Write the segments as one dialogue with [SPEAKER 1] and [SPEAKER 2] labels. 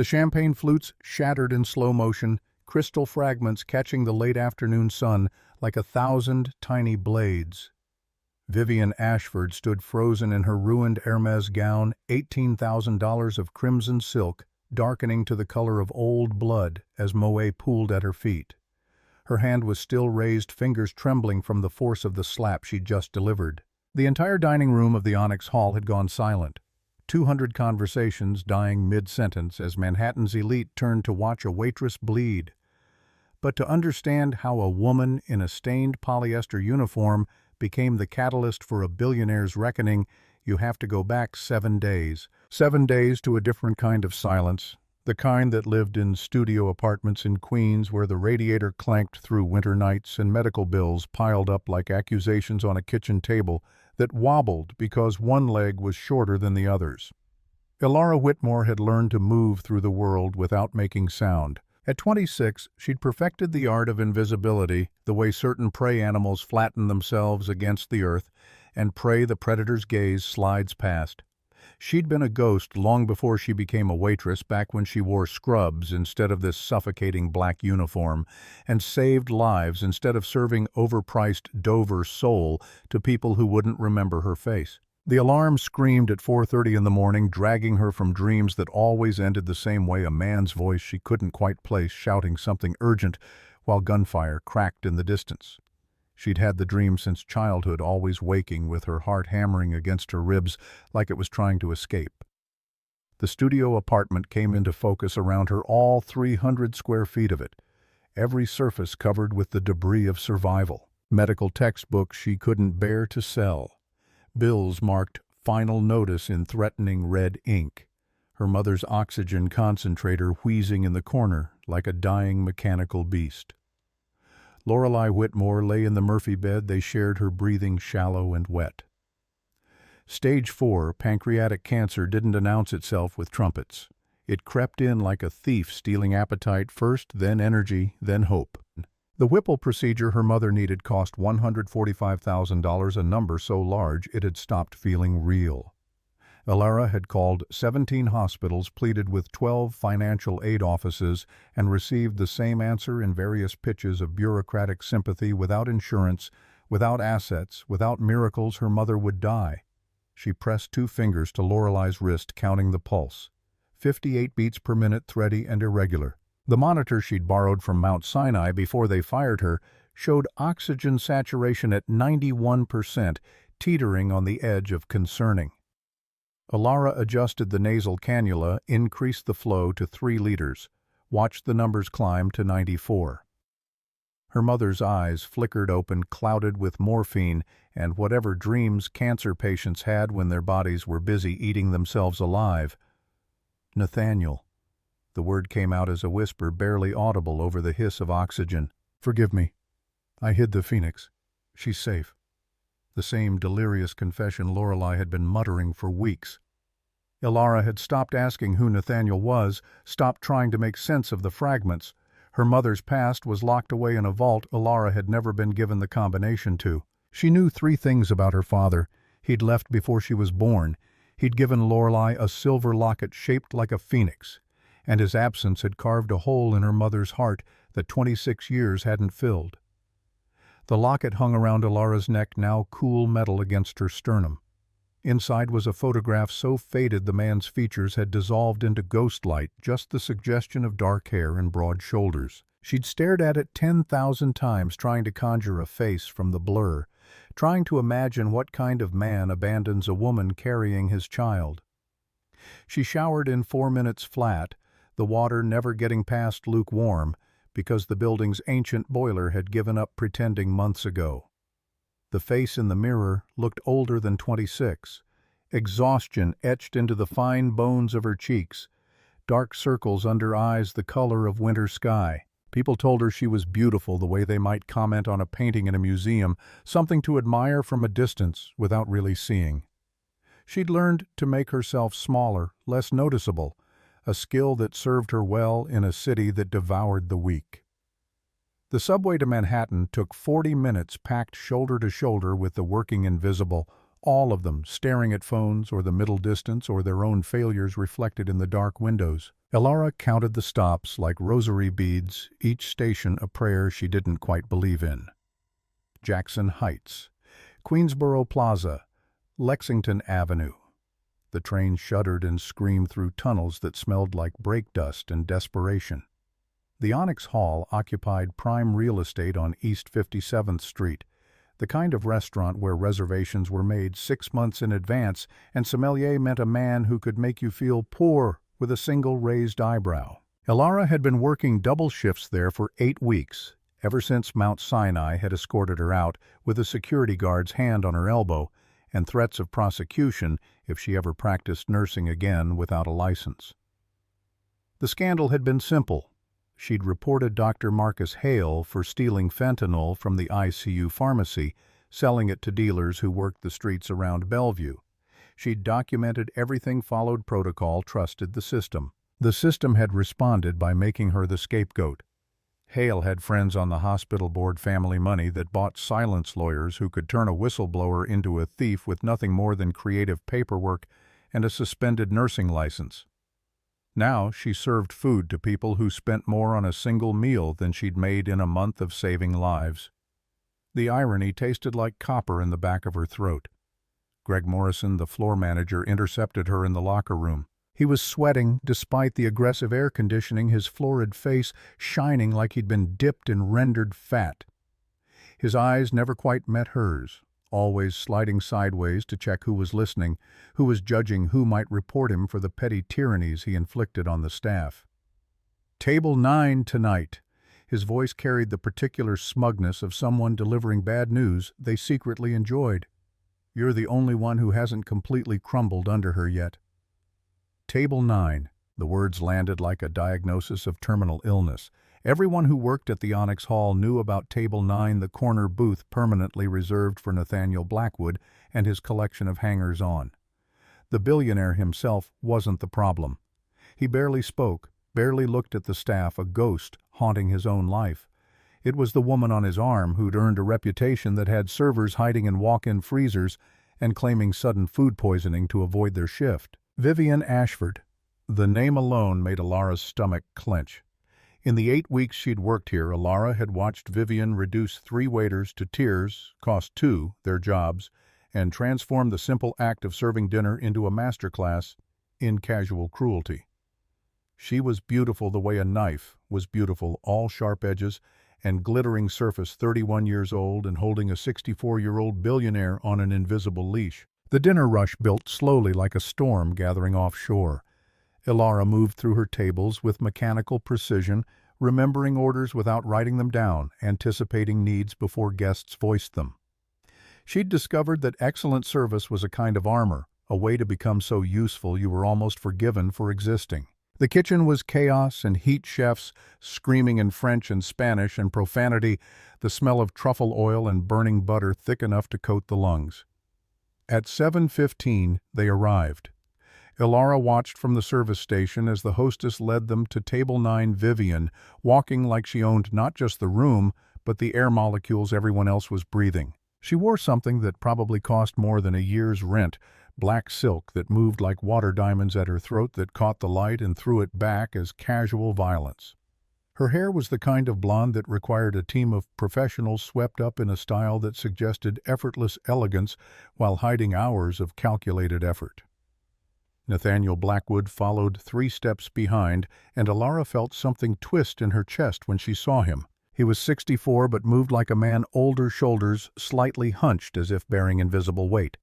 [SPEAKER 1] The champagne flutes shattered in slow motion, crystal fragments catching the late afternoon sun like 1,000 tiny blades. Vivian Ashford stood frozen in her ruined Hermes gown, $18,000 of crimson silk, darkening to the color of old blood as Moët pooled at her feet. Her hand was still raised, fingers trembling from the force of the slap she'd just delivered. The entire dining room of the Onyx Hall had gone silent. 200 conversations dying mid-sentence as Manhattan's elite turned to watch a waitress bleed. But to understand how a woman in a stained polyester uniform became the catalyst for a billionaire's reckoning, you have to go back 7 days. 7 days to a different kind of silence, the kind that lived in studio apartments in Queens where the radiator clanked through winter nights and medical bills piled up like accusations on a kitchen table that wobbled because one leg was shorter than the others. Ilara Whitmore had learned to move through the world without making sound. At 26, she'd perfected the art of invisibility, the way certain prey animals flatten themselves against the earth and pray the predator's gaze slides past. She'd been a ghost long before she became a waitress, back when she wore scrubs instead of this suffocating black uniform, and saved lives instead of serving overpriced Dover sole to people who wouldn't remember her face. The alarm screamed at 4:30 in the morning, dragging her from dreams that always ended the same way, a man's voice she couldn't quite place shouting something urgent while gunfire cracked in the distance. She'd had the dream since childhood, always waking with her heart hammering against her ribs like it was trying to escape. The studio apartment came into focus around her, all 300 square feet of it, every surface covered with the debris of survival. Medical textbooks she couldn't bear to sell. Bills marked "Final Notice" in threatening red ink. Her mother's oxygen concentrator wheezing in the corner like a dying mechanical beast. Lorelei Whitmore lay in the Murphy bed they shared, her breathing shallow and wet. Stage 4 pancreatic cancer didn't announce itself with trumpets. It crept in like a thief, stealing appetite first, then energy, then hope. The Whipple procedure her mother needed cost $145,000, a number so large it had stopped feeling real. Ilara had called 17 hospitals, pleaded with 12 financial aid offices, and received the same answer in various pitches of bureaucratic sympathy. Without insurance, without assets, without miracles, her mother would die. She pressed 2 fingers to Lorelei's wrist, counting the pulse. 58 beats per minute, thready and irregular. The monitor she'd borrowed from Mount Sinai before they fired her showed oxygen saturation at 91%, teetering on the edge of concerning. Ilara adjusted the nasal cannula, increased the flow to 3 liters, watched the numbers climb to 94. Her mother's eyes flickered open, clouded with morphine and whatever dreams cancer patients had when their bodies were busy eating themselves alive. Nathaniel. The word came out as a whisper, barely audible over the hiss of oxygen. "Forgive me. I hid the Phoenix. She's safe." The same delirious confession Lorelei had been muttering for weeks. Ilara had stopped asking who Nathaniel was, stopped trying to make sense of the fragments. Her mother's past was locked away in a vault Ilara had never been given the combination to. She knew 3 things about her father. He'd left before she was born. He'd given Lorelei a silver locket shaped like a phoenix, and his absence had carved a hole in her mother's heart that 26 years hadn't filled. The locket hung around Ilara's neck, now cool metal against her sternum. Inside was a photograph so faded the man's features had dissolved into ghost light, just the suggestion of dark hair and broad shoulders. She'd stared at it 10,000 times, trying to conjure a face from the blur, trying to imagine what kind of man abandons a woman carrying his child. She showered in 4 minutes flat, the water never getting past lukewarm, because the building's ancient boiler had given up pretending months ago. The face in the mirror looked older than 26. Exhaustion etched into the fine bones of her cheeks, dark circles under eyes the color of winter sky. People told her she was beautiful the way they might comment on a painting in a museum, something to admire from a distance without really seeing. She'd learned to make herself smaller, less noticeable, a skill that served her well in a city that devoured the weak. The subway to Manhattan took 40 minutes, packed shoulder to shoulder with the working invisible, all of them staring at phones or the middle distance or their own failures reflected in the dark windows. Elara counted the stops like rosary beads, each station a prayer she didn't quite believe in. Jackson Heights, Queensboro Plaza, Lexington Avenue. The train shuddered and screamed through tunnels that smelled like brake dust and desperation. The Onyx Hall occupied prime real estate on East 57th Street, the kind of restaurant where reservations were made 6 months in advance, and sommelier meant a man who could make you feel poor with a single raised eyebrow. Elara had been working double shifts there for 8 weeks, ever since Mount Sinai had escorted her out with a security guard's hand on her elbow and threats of prosecution if she ever practiced nursing again without a license. The scandal had been simple. She'd reported Dr. Marcus Hale for stealing fentanyl from the ICU pharmacy, selling it to dealers who worked the streets around Bellevue. She'd documented everything, followed protocol, trusted the system. The system had responded by making her the scapegoat. Hale had friends on the hospital board, family money that bought silence lawyers who could turn a whistleblower into a thief with nothing more than creative paperwork and a suspended nursing license. Now she served food to people who spent more on a single meal than she'd made in a month of saving lives. The irony tasted like copper in the back of her throat. Greg Morrison, the floor manager, intercepted her in the locker room. He was sweating despite the aggressive air conditioning, his florid face shining like he'd been dipped in rendered fat. His eyes never quite met hers, always sliding sideways to check who was listening, who was judging, who might report him for the petty tyrannies he inflicted on the staff. "Table 9 tonight." His voice carried the particular smugness of someone delivering bad news they secretly enjoyed. "You're the only one who hasn't completely crumbled under her yet." Table 9. The words landed like a diagnosis of terminal illness. Everyone who worked at the Onyx Hall knew about Table 9, the corner booth permanently reserved for Nathaniel Blackwood and his collection of hangers-on. The billionaire himself wasn't the problem. He barely spoke, barely looked at the staff, a ghost haunting his own life. It was the woman on his arm who'd earned a reputation that had servers hiding in walk-in freezers and claiming sudden food poisoning to avoid their shift. Vivian Ashford. The name alone made Elara's stomach clench. In the 8 weeks she'd worked here, Elara had watched Vivian reduce 3 waiters to tiers, cost 2 their jobs, and transform the simple act of serving dinner into a masterclass in casual cruelty. She was beautiful the way a knife was beautiful, all sharp edges and glittering surface, 31 years old and holding a 64-year-old billionaire on an invisible leash. The dinner rush built slowly like a storm gathering offshore. Elara moved through her tables with mechanical precision, remembering orders without writing them down, anticipating needs before guests voiced them. She'd discovered that excellent service was a kind of armor, a way to become so useful you were almost forgiven for existing. The kitchen was chaos and heat, chefs screaming in French and Spanish and profanity, the smell of truffle oil and burning butter thick enough to coat the lungs. At 7:15, they arrived. Elara watched from the service station as the hostess led them to Table 9. Vivian, walking like she owned not just the room, but the air molecules everyone else was breathing. She wore something that probably cost more than a year's rent, black silk that moved like water diamonds at her throat that caught the light and threw it back as casual violence. Her hair was the kind of blonde that required a team of professionals swept up in a style that suggested effortless elegance while hiding hours of calculated effort. Nathaniel Blackwood followed 3 steps behind, and Elara felt something twist in her chest when she saw him. He was 64 but moved like a man older, shoulders slightly hunched as if bearing invisible weight.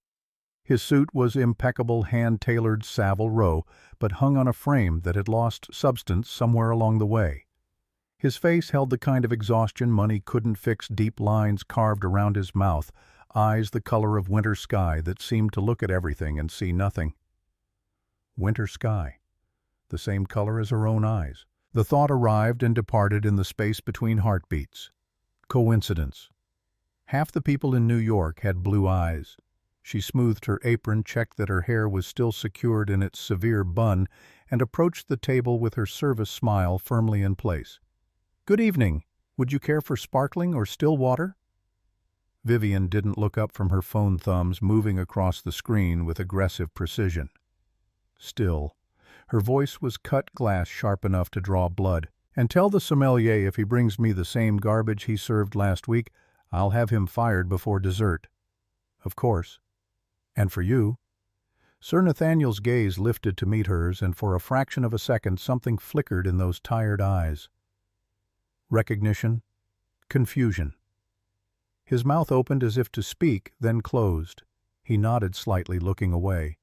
[SPEAKER 1] His suit was impeccable, hand-tailored Savile Row, but hung on a frame that had lost substance somewhere along the way. His face held the kind of exhaustion money couldn't fix, deep lines carved around his mouth, eyes the color of winter sky that seemed to look at everything and see nothing. Winter sky, the same color as her own eyes. The thought arrived and departed in the space between heartbeats. Coincidence. Half the people in New York had blue eyes. She smoothed her apron, checked that her hair was still secured in its severe bun, and approached the table with her service smile firmly in place. "Good evening. Would you care for sparkling or still water?" Vivian didn't look up from her phone, thumbs moving across the screen with aggressive precision. Still. Her voice was cut glass sharp enough to draw blood. "And tell the sommelier if he brings me the same garbage he served last week, I'll have him fired before dessert." "Of course." "And for you?" Sir Nathaniel's gaze lifted to meet hers, and for a fraction of a second something flickered in those tired eyes. Recognition, confusion. His mouth opened as if to speak, then closed. He nodded slightly, looking away.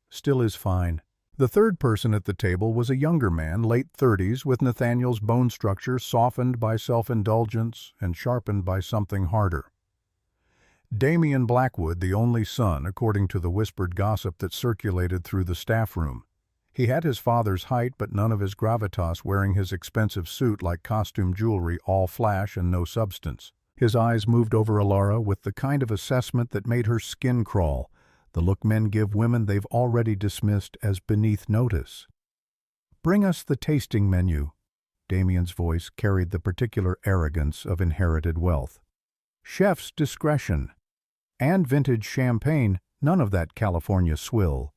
[SPEAKER 1] "Still is fine." The third person at the table was a younger man, late 30s, with Nathaniel's bone structure softened by self-indulgence and sharpened by something harder. Damien Blackwood, the only son, according to the whispered gossip that circulated through the staff room. He had his father's height but none of his gravitas, wearing his expensive suit like costume jewelry, all flash and no substance. His eyes moved over Alara with the kind of assessment that made her skin crawl, the look men give women they've already dismissed as beneath notice. "Bring us the tasting menu." Damien's voice carried the particular arrogance of inherited wealth. "Chef's discretion. And vintage champagne, none of that California swill."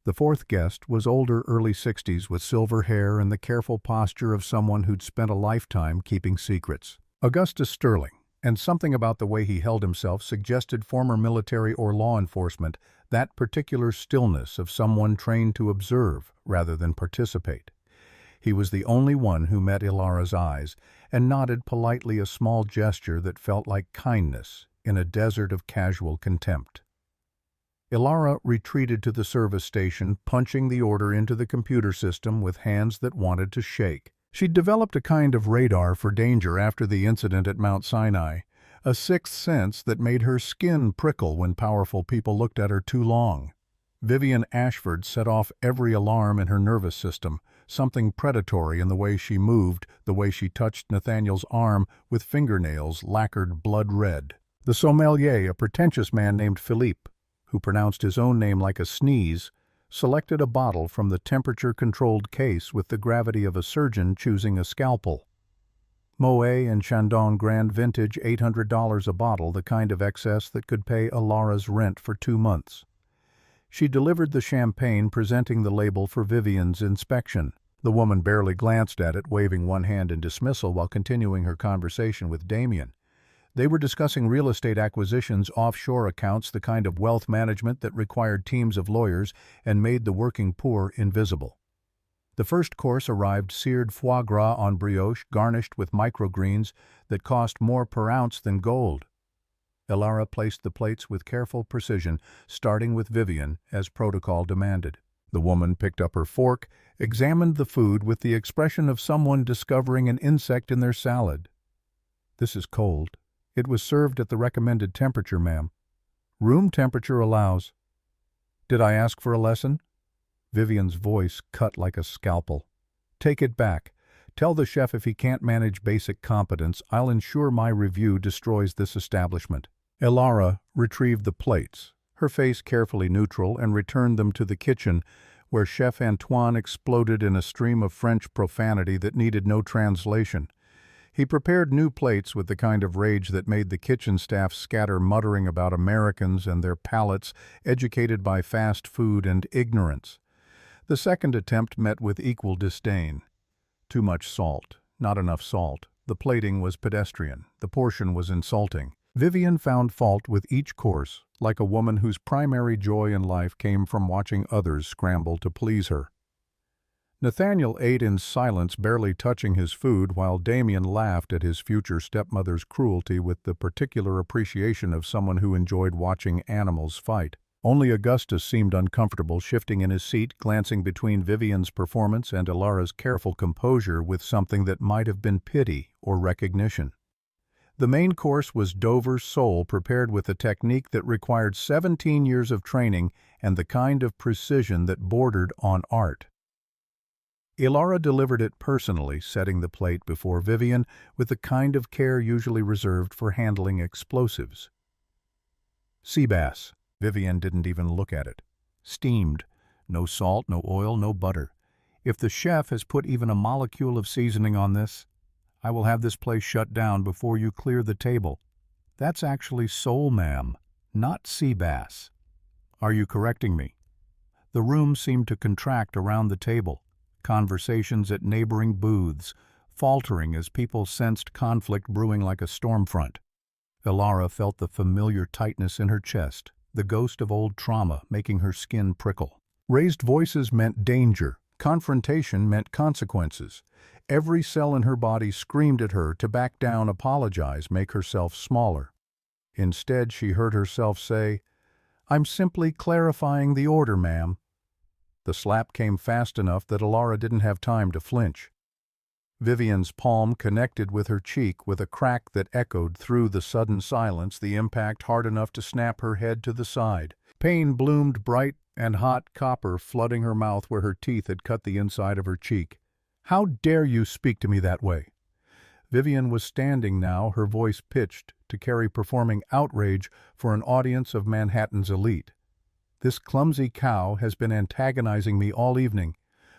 [SPEAKER 1] The fourth guest was older, early 60s, with silver hair and the careful posture of someone who'd spent a lifetime keeping secrets. Augustus Sterling, and something about the way he held himself suggested former military or law enforcement, that particular stillness of someone trained to observe rather than participate. He was the only one who met Ilara's eyes and nodded politely, a small gesture that felt like kindness in a desert of casual contempt. Ilara retreated to the service station, punching the order into the computer system with hands that wanted to shake. She'd developed a kind of radar for danger after the incident at Mount Sinai, a sixth sense that made her skin prickle when powerful people looked at her too long. Vivian Ashford set off every alarm in her nervous system, something predatory in the way she moved, the way she touched Nathaniel's arm with fingernails lacquered blood red. The sommelier, a pretentious man named Philippe, who pronounced his own name like a sneeze, selected a bottle from the temperature-controlled case with the gravity of a surgeon choosing a scalpel. Moet and Chandon Grand Vintage, $800 a bottle, the kind of excess that could pay Ilara's rent for 2 months. She delivered the champagne, presenting the label for Vivian's inspection. The woman barely glanced at it, waving one hand in dismissal while continuing her conversation with Damien. They were discussing real estate acquisitions, offshore accounts, the kind of wealth management that required teams of lawyers and made the working poor invisible. The first course arrived seared foie gras on brioche, garnished with microgreens that cost more per ounce than gold. Ilara placed the plates with careful precision, starting with Vivian, as protocol demanded. The woman picked up her fork, examined the food with the expression of someone discovering an insect in their salad. "This is cold. It was served at the recommended temperature, ma'am." "Room temperature allows." "Did I ask for a lesson?" Vivian's voice cut like a scalpel. "Take it back. Tell the chef if he can't manage basic competence, I'll ensure my review destroys this establishment." Ilara retrieved the plates, her face carefully neutral, and returned them to the kitchen, where Chef Antoine exploded in a stream of French profanity that needed no translation. He prepared new plates with the kind of rage that made the kitchen staff scatter, muttering about Americans and their palates, educated by fast food and ignorance. The second attempt met with equal disdain. Too much salt, not enough salt. The plating was pedestrian. The portion was insulting. Vivian found fault with each course, like a woman whose primary joy in life came from watching others scramble to please her. Nathaniel ate in silence, barely touching his food, while Damien laughed at his future stepmother's cruelty with the particular appreciation of someone who enjoyed watching animals fight. Only Augustus seemed uncomfortable, shifting in his seat, glancing between Vivian's performance and Ilara's careful composure with something that might have been pity or recognition. The main course was Dover sole, prepared with a technique that required 17 years of training and the kind of precision that bordered on art. Ilara delivered it personally, setting the plate before Vivian with the kind of care usually reserved for handling explosives. "Sea bass." Vivian didn't even look at it. "Steamed. No salt, no oil, no butter. If the chef has put even a molecule of seasoning on this, I will have this place shut down before you clear the table. That's actually sole, ma'am, not sea bass." "Are you correcting me?" The room seemed to contract around the table, conversations at neighboring booths, faltering as people sensed conflict brewing like a storm front. Ilara felt the familiar tightness in her chest, the ghost of old trauma making her skin prickle. Raised voices meant danger. Confrontation meant consequences. Every cell in her body screamed at her to back down, apologize, make herself smaller. Instead, she heard herself say, "I'm simply clarifying the order, ma'am." The slap came fast enough that Ilara didn't have time to flinch. Vivian's palm connected with her cheek with a crack that echoed through the sudden silence, the impact hard enough to snap her head to the side. Pain bloomed bright and hot copper, flooding her mouth where her teeth had cut the inside of her cheek. "How dare you speak to me that way?" Vivian was standing now, her voice pitched to carry performing outrage for an audience of Manhattan's elite. "This clumsy cow has been antagonizing me all evening.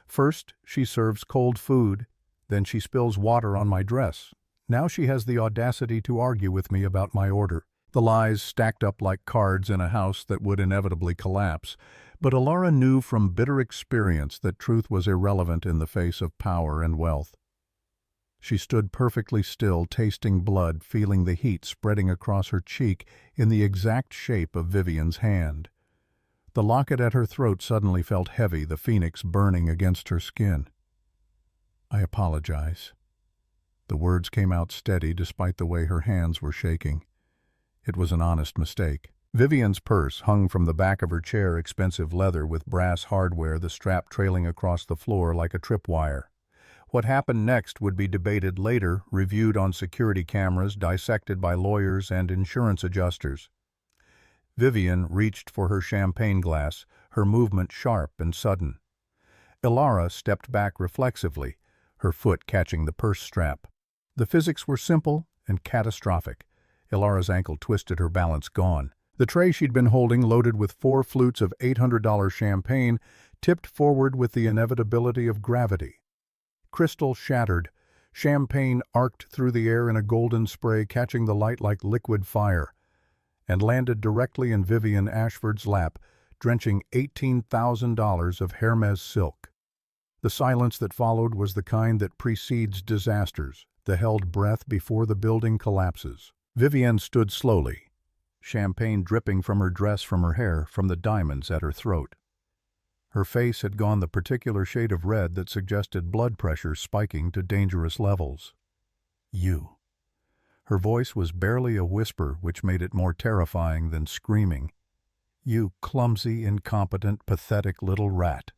[SPEAKER 1] First, she serves cold food, then she spills water on my dress. Now she has the audacity to argue with me about my order." The lies stacked up like cards in a house that would inevitably collapse, but Ilara knew from bitter experience that truth was irrelevant in the face of power and wealth. She stood perfectly still, tasting blood, feeling the heat spreading across her cheek in the exact shape of Vivian's hand. The locket at her throat suddenly felt heavy, the phoenix burning against her skin. "I apologize." The words came out steady despite the way her hands were shaking. It was an honest mistake. Vivian's purse hung from the back of her chair, expensive leather with brass hardware, the strap trailing across the floor like a tripwire. What happened next would be debated later, reviewed on security cameras, dissected by lawyers and insurance adjusters. Vivian reached for her champagne glass, her movement sharp and sudden. Ilara stepped back reflexively, her foot catching the purse strap. The physics were simple and catastrophic. Ilara's ankle twisted, her balance gone. The tray she'd been holding, loaded with 4 flutes of $800 champagne, tipped forward with the inevitability of gravity. Crystal shattered. Champagne arced through the air in a golden spray, catching the light like liquid fire, and landed directly in Vivian Ashford's lap, drenching $18,000 of Hermes silk. The silence that followed was the kind that precedes disasters, the held breath before the building collapses. Vivian stood slowly, champagne dripping from her dress, from her hair, from the diamonds at her throat. Her face had gone the particular shade of red that suggested blood pressure spiking to dangerous levels. "You." Her voice was barely a whisper, which made it more terrifying than screaming. "You clumsy, incompetent, pathetic little rat."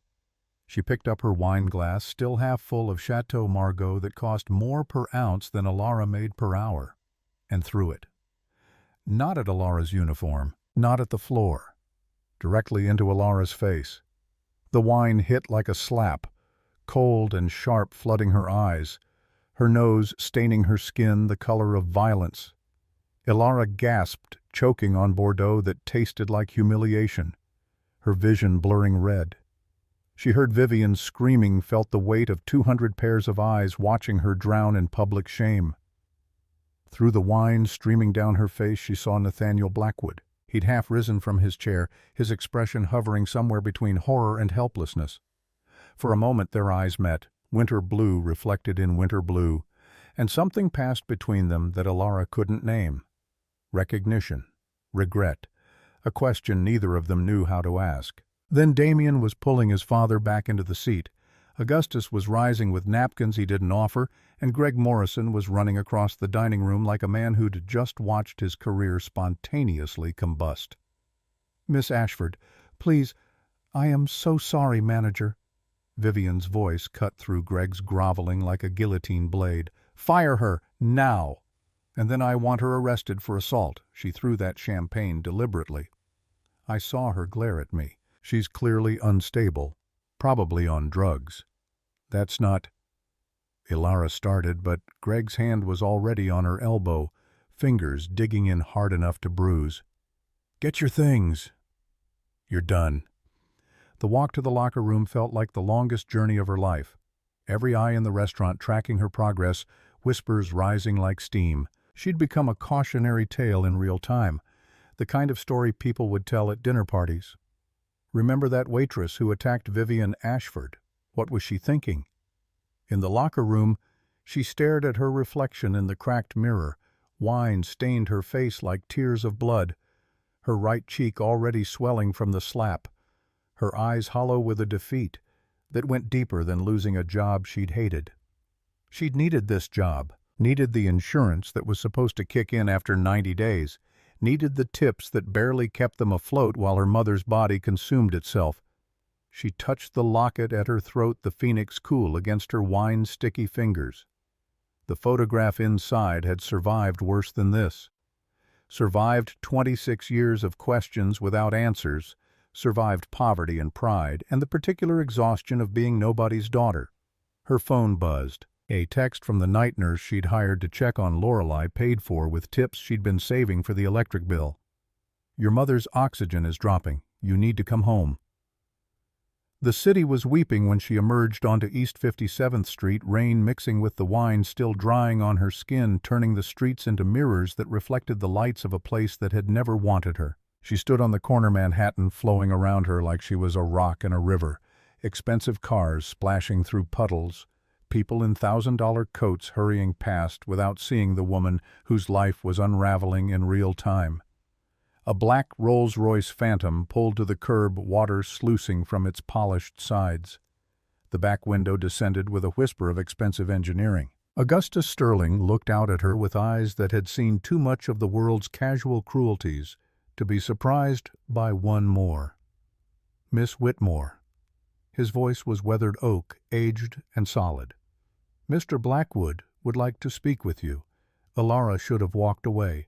[SPEAKER 1] She picked up her wine glass, still half full of Chateau Margaux that cost more per ounce than Ilara made per hour, and threw it. Not at Ilara's uniform, not at the floor, directly into Ilara's face. The wine hit like a slap, cold and sharp, flooding her eyes, her nose staining her skin the color of violence. Ilara gasped, choking on Bordeaux that tasted like humiliation, her vision blurring red. She heard Vivian screaming, felt the weight of 200 pairs of eyes watching her drown in public shame. Through the wine streaming down her face, she saw Nathaniel Blackwood. He'd half risen from his chair, his expression hovering somewhere between horror and helplessness. For a moment their eyes met, winter blue reflected in winter blue, and something passed between them that Ilara couldn't name. Recognition, regret, a question neither of them knew how to ask. Then Damien was pulling his father back into the seat. Augustus was rising with napkins he didn't offer, and Greg Morrison was running across the dining room like a man who'd just watched his career spontaneously combust. "Miss Ashford, please, I am so sorry, manager." Vivian's voice cut through Greg's groveling like a guillotine blade. "Fire her, now! And then I want her arrested for assault." She threw that champagne deliberately. I saw her glare at me. She's clearly unstable, probably on drugs. That's not... Ilara started, but Greg's hand was already on her elbow, fingers digging in hard enough to bruise. "Get your things. You're done." The walk to the locker room felt like the longest journey of her life. Every eye in the restaurant tracking her progress, whispers rising like steam. She'd become a cautionary tale in real time, the kind of story people would tell at dinner parties. Remember that waitress who attacked Vivian Ashford? What was she thinking? In the locker room, she stared at her reflection in the cracked mirror. Wine stained her face like tears of blood, her right cheek already swelling from the slap, her eyes hollow with a defeat that went deeper than losing a job she'd hated. She'd needed this job, needed the insurance that was supposed to kick in after 90 days, needed the tips that barely kept them afloat while her mother's body consumed itself. She touched the locket at her throat, the phoenix cool against her wine-sticky fingers. The photograph inside had survived worse than this. Survived 26 years of questions without answers, survived poverty and pride, and the particular exhaustion of being nobody's daughter. Her phone buzzed. A text from the night nurse she'd hired to check on Lorelei, paid for with tips she'd been saving for the electric bill. "Your mother's oxygen is dropping. You need to come home." The city was weeping when she emerged onto East 57th Street, rain mixing with the wine still drying on her skin, turning the streets into mirrors that reflected the lights of a place that had never wanted her. She stood on the corner, Manhattan flowing around her like she was a rock in a river, expensive cars splashing through puddles, people in $1,000 coats hurrying past without seeing the woman whose life was unraveling in real time. A black Rolls-Royce Phantom pulled to the curb, water sluicing from its polished sides. The back window descended with a whisper of expensive engineering. Augustus Sterling looked out at her with eyes that had seen too much of the world's casual cruelties to be surprised by one more. "Miss Whitmore." His voice was weathered oak, aged and solid. "Mr. Blackwood would like to speak with you." Elara should have walked away,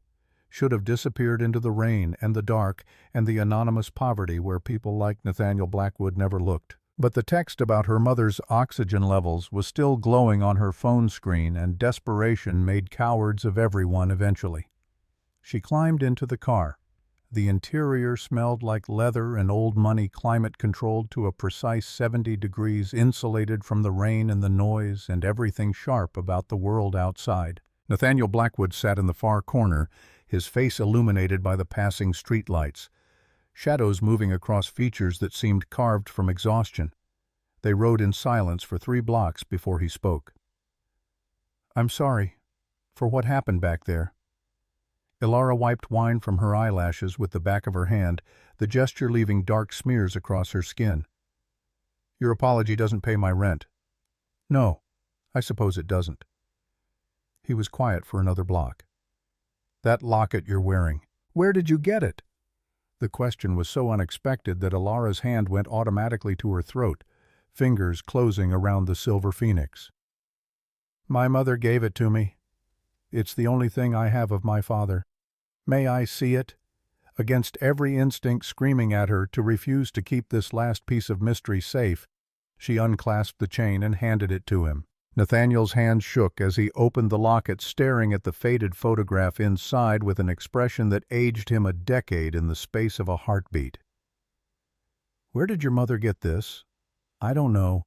[SPEAKER 1] should have disappeared into the rain and the dark and the anonymous poverty where people like Nathaniel Blackwood never looked. But the text about her mother's oxygen levels was still glowing on her phone screen, and desperation made cowards of everyone eventually. She climbed into the car. The interior smelled like leather and old money, climate-controlled to a precise 70 degrees, insulated from the rain and the noise and everything sharp about the world outside. Nathaniel Blackwood sat in the far corner, his face illuminated by the passing streetlights, shadows moving across features that seemed carved from exhaustion. They rode in silence for 3 blocks before he spoke. "I'm sorry for what happened back there." Elara wiped wine from her eyelashes with the back of her hand, the gesture leaving dark smears across her skin. "Your apology doesn't pay my rent." "No, I suppose it doesn't." He was quiet for another block. "That locket you're wearing, where did you get it?" The question was so unexpected that Elara's hand went automatically to her throat, fingers closing around the silver phoenix. "My mother gave it to me. It's the only thing I have of my father. May I see it?" Against every instinct screaming at her to refuse to keep this last piece of mystery safe, she unclasped the chain and handed it to him. Nathaniel's hand shook as he opened the locket, staring at the faded photograph inside with an expression that aged him a decade in the space of a heartbeat. "Where did your mother get this?" "I don't know.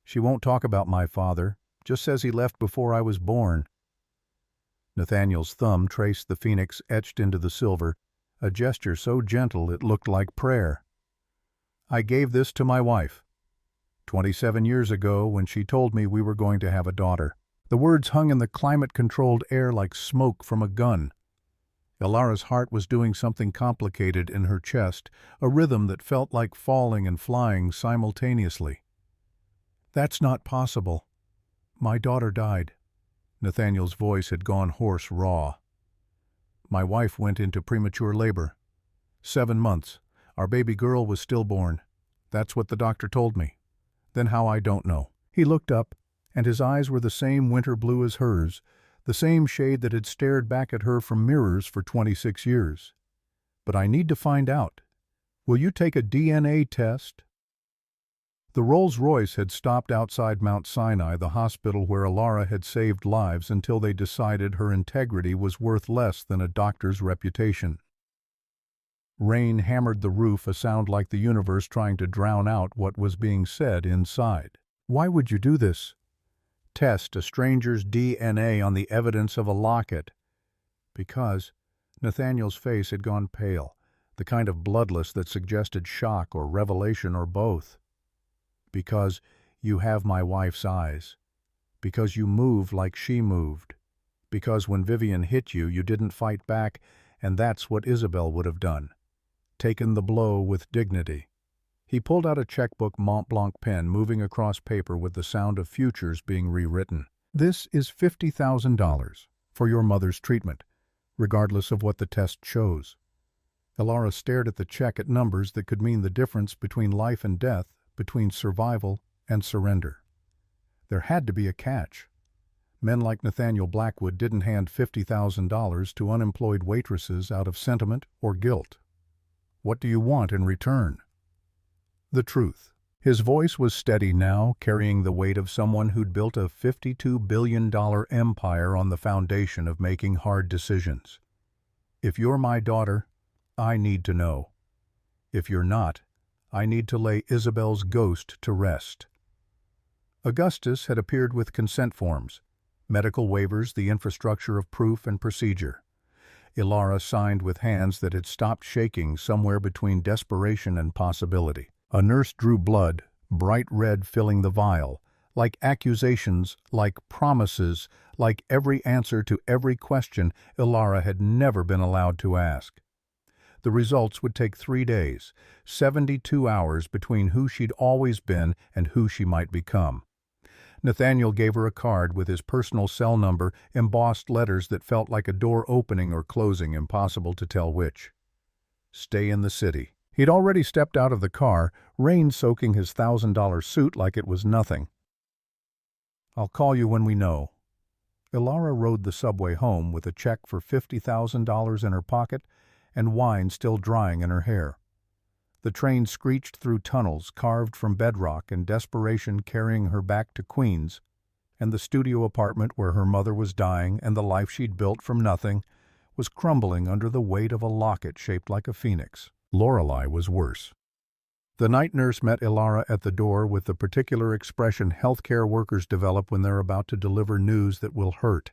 [SPEAKER 1] She won't talk about my father, just says he left before I was born." Nathaniel's thumb traced the phoenix etched into the silver, a gesture so gentle it looked like prayer. "I gave this to my wife 27 years ago when she told me we were going to have a daughter." The words hung in the climate-controlled air like smoke from a gun. Elara's heart was doing something complicated in her chest, a rhythm that felt like falling and flying simultaneously. "That's not possible. My daughter died." Nathaniel's voice had gone hoarse, raw. "My wife went into premature labor. 7 months. Our baby girl was stillborn. That's what the doctor told me. Then how, I don't know." He looked up, and his eyes were the same winter blue as hers, the same shade that had stared back at her from mirrors for 26 years. "But I need to find out. Will you take a DNA test?" The Rolls-Royce had stopped outside Mount Sinai, the hospital where Elara had saved lives until they decided her integrity was worth less than a doctor's reputation. Rain hammered the roof, a sound like the universe trying to drown out what was being said inside. "Why would you do this? Test a stranger's DNA on the evidence of a locket?" "Because..." Nathaniel's face had gone pale. the kind of bloodless that suggested shock or revelation or both. Because you have my wife's eyes. Because you move like she moved. Because when Vivian hit you, you didn't fight back, and that's what Isabel would have done. Taken the blow with dignity. He pulled out a checkbook Mont Blanc pen, moving across paper with the sound of futures being rewritten. This is $50,000 for your mother's treatment, regardless of what the test shows. Elara stared at the check at numbers that could mean the difference between life and death, between survival and surrender. There had to be a catch. Men like Nathaniel Blackwood didn't hand $50,000 to unemployed waitresses out of sentiment or guilt. What do you want in return? The truth. His voice was steady now, carrying the weight of someone who'd built a $52 billion empire on the foundation of making hard decisions. If you're my daughter, I need to know. If you're not, I need to lay Isabel's ghost to rest. Augustus had appeared with consent forms, medical waivers, the infrastructure of proof and procedure. Elara signed with hands that had stopped shaking somewhere between desperation and possibility. A nurse drew blood, bright red filling the vial, like accusations, like promises, like every answer to every question Elara had never been allowed to ask. The results would take 3 days, 72 hours between who she'd always been and who she might become. Nathaniel gave her a card with his personal cell number, embossed letters that felt like a door opening or closing, impossible to tell which. Stay in the city. He'd already stepped out of the car, rain soaking his $1,000 suit like it was nothing. I'll call you when we know. Elara rode the subway home with a check for $50,000 in her pocket and wine still drying in her hair. The train screeched through tunnels carved from bedrock and desperation carrying her back to Queens, and the studio apartment where her mother was dying and the life she'd built from nothing was crumbling under the weight of a locket shaped like a phoenix. Lorelei was worse. The night nurse met Elara at the door with the particular expression healthcare workers develop when they're about to deliver news that will hurt.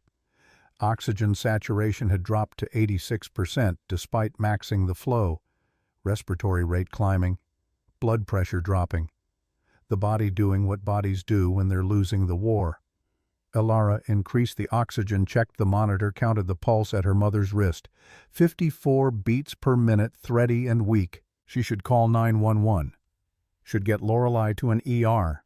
[SPEAKER 1] Oxygen saturation had dropped to 86% despite maxing the flow, respiratory rate climbing, blood pressure dropping, the body doing what bodies do when they're losing the war. Elara increased the oxygen, checked the monitor, counted the pulse at her mother's wrist. 54 beats per minute, thready and weak. She should call 911. Should get Lorelei to an ER.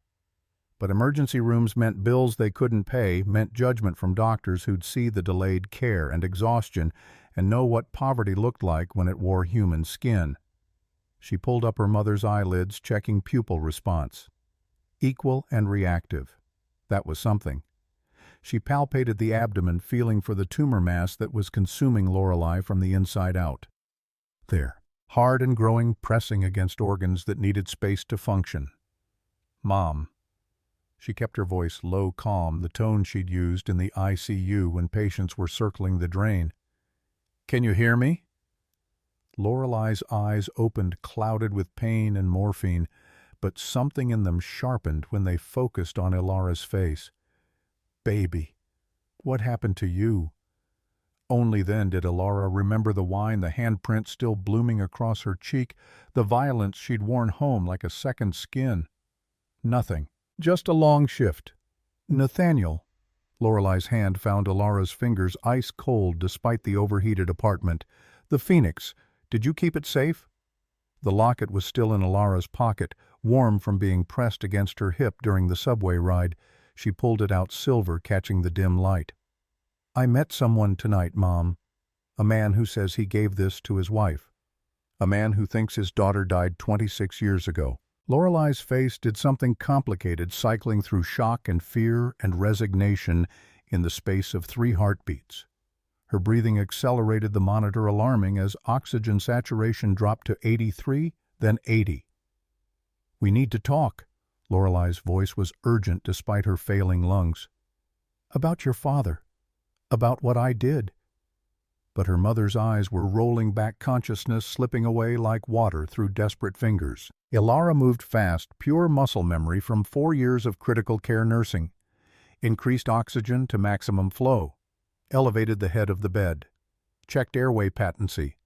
[SPEAKER 1] But emergency rooms meant bills they couldn't pay, meant judgment from doctors who'd see the delayed care and exhaustion and know what poverty looked like when it wore human skin. She pulled up her mother's eyelids, checking pupil response. Equal and reactive. That was something. She palpated the abdomen, feeling for the tumor mass that was consuming Lorelei from the inside out. There, hard and growing, pressing against organs that needed space to function. Mom. She kept her voice low, calm, the tone she'd used in the ICU when patients were circling the drain. Can you hear me? Lorelei's eyes opened, clouded with pain and morphine, but something in them sharpened when they focused on Elara's face. Baby, what happened to you? Only then did Elara remember the wine, the handprint still blooming across her cheek, the violence she'd worn home like a second skin. Nothing. Just a long shift. Nathaniel. Lorelei's hand found Elara's fingers ice cold despite the overheated apartment. The Phoenix. Did you keep it safe? The locket was still in Elara's pocket, warm from being pressed against her hip during the subway ride. She pulled it out silver, catching the dim light. I met someone tonight, Mom. A man who says he gave this to his wife. A man who thinks his daughter died 26 years ago. Lorelei's face did something complicated, cycling through shock and fear and resignation in the space of 3 heartbeats. Her breathing accelerated, the monitor alarming as oxygen saturation dropped to 83, then 80. We need to talk. Lorelei's voice was urgent despite her failing lungs. About your father. About what I did. But her mother's eyes were rolling back, consciousness slipping away like water through desperate fingers. Elara moved fast, pure muscle memory from 4 years of critical care nursing. Increased oxygen to maximum flow. Elevated the head of the bed. Checked airway patency.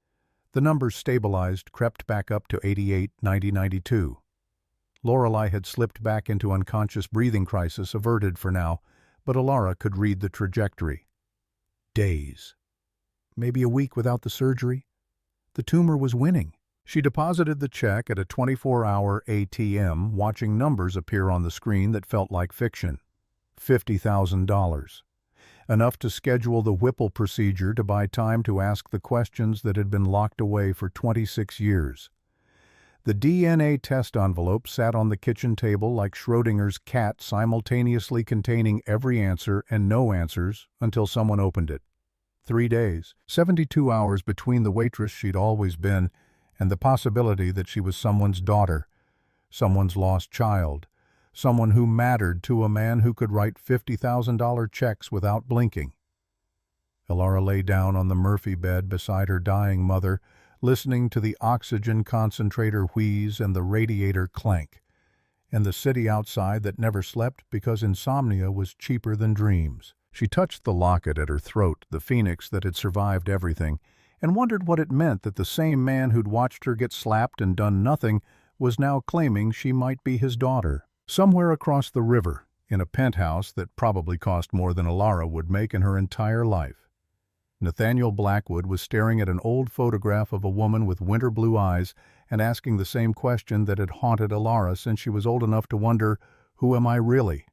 [SPEAKER 1] The numbers stabilized, crept back up to 88, 90, 92. Lorelei had slipped back into unconscious breathing crisis, averted for now, but Alara could read the trajectory. Days. Maybe a week without the surgery? The tumor was winning. She deposited the check at a 24-hour ATM, watching numbers appear on the screen that felt like fiction. $50,000. Enough to schedule the Whipple procedure to buy time to ask the questions that had been locked away for 26 years. The DNA test envelope sat on the kitchen table like Schrodinger's cat, simultaneously containing every answer and no answers until someone opened it. 3 days, 72 hours between the waitress she'd always been and the possibility that she was someone's daughter, someone's lost child, someone who mattered to a man who could write $50,000 checks without blinking. Alara lay down on the Murphy bed beside her dying mother, listening to the oxygen concentrator wheeze and the radiator clank, and the city outside that never slept because insomnia was cheaper than dreams. She touched the locket at her throat, the phoenix that had survived everything, and wondered what it meant that the same man who'd watched her get slapped and done nothing was now claiming she might be his daughter. Somewhere across the river, in a penthouse that probably cost more than Alara would make in her entire life, Nathaniel Blackwood was staring at an old photograph of a woman with winter blue eyes and asking the same question that had haunted Alara since she was old enough to wonder, "Who am I really?"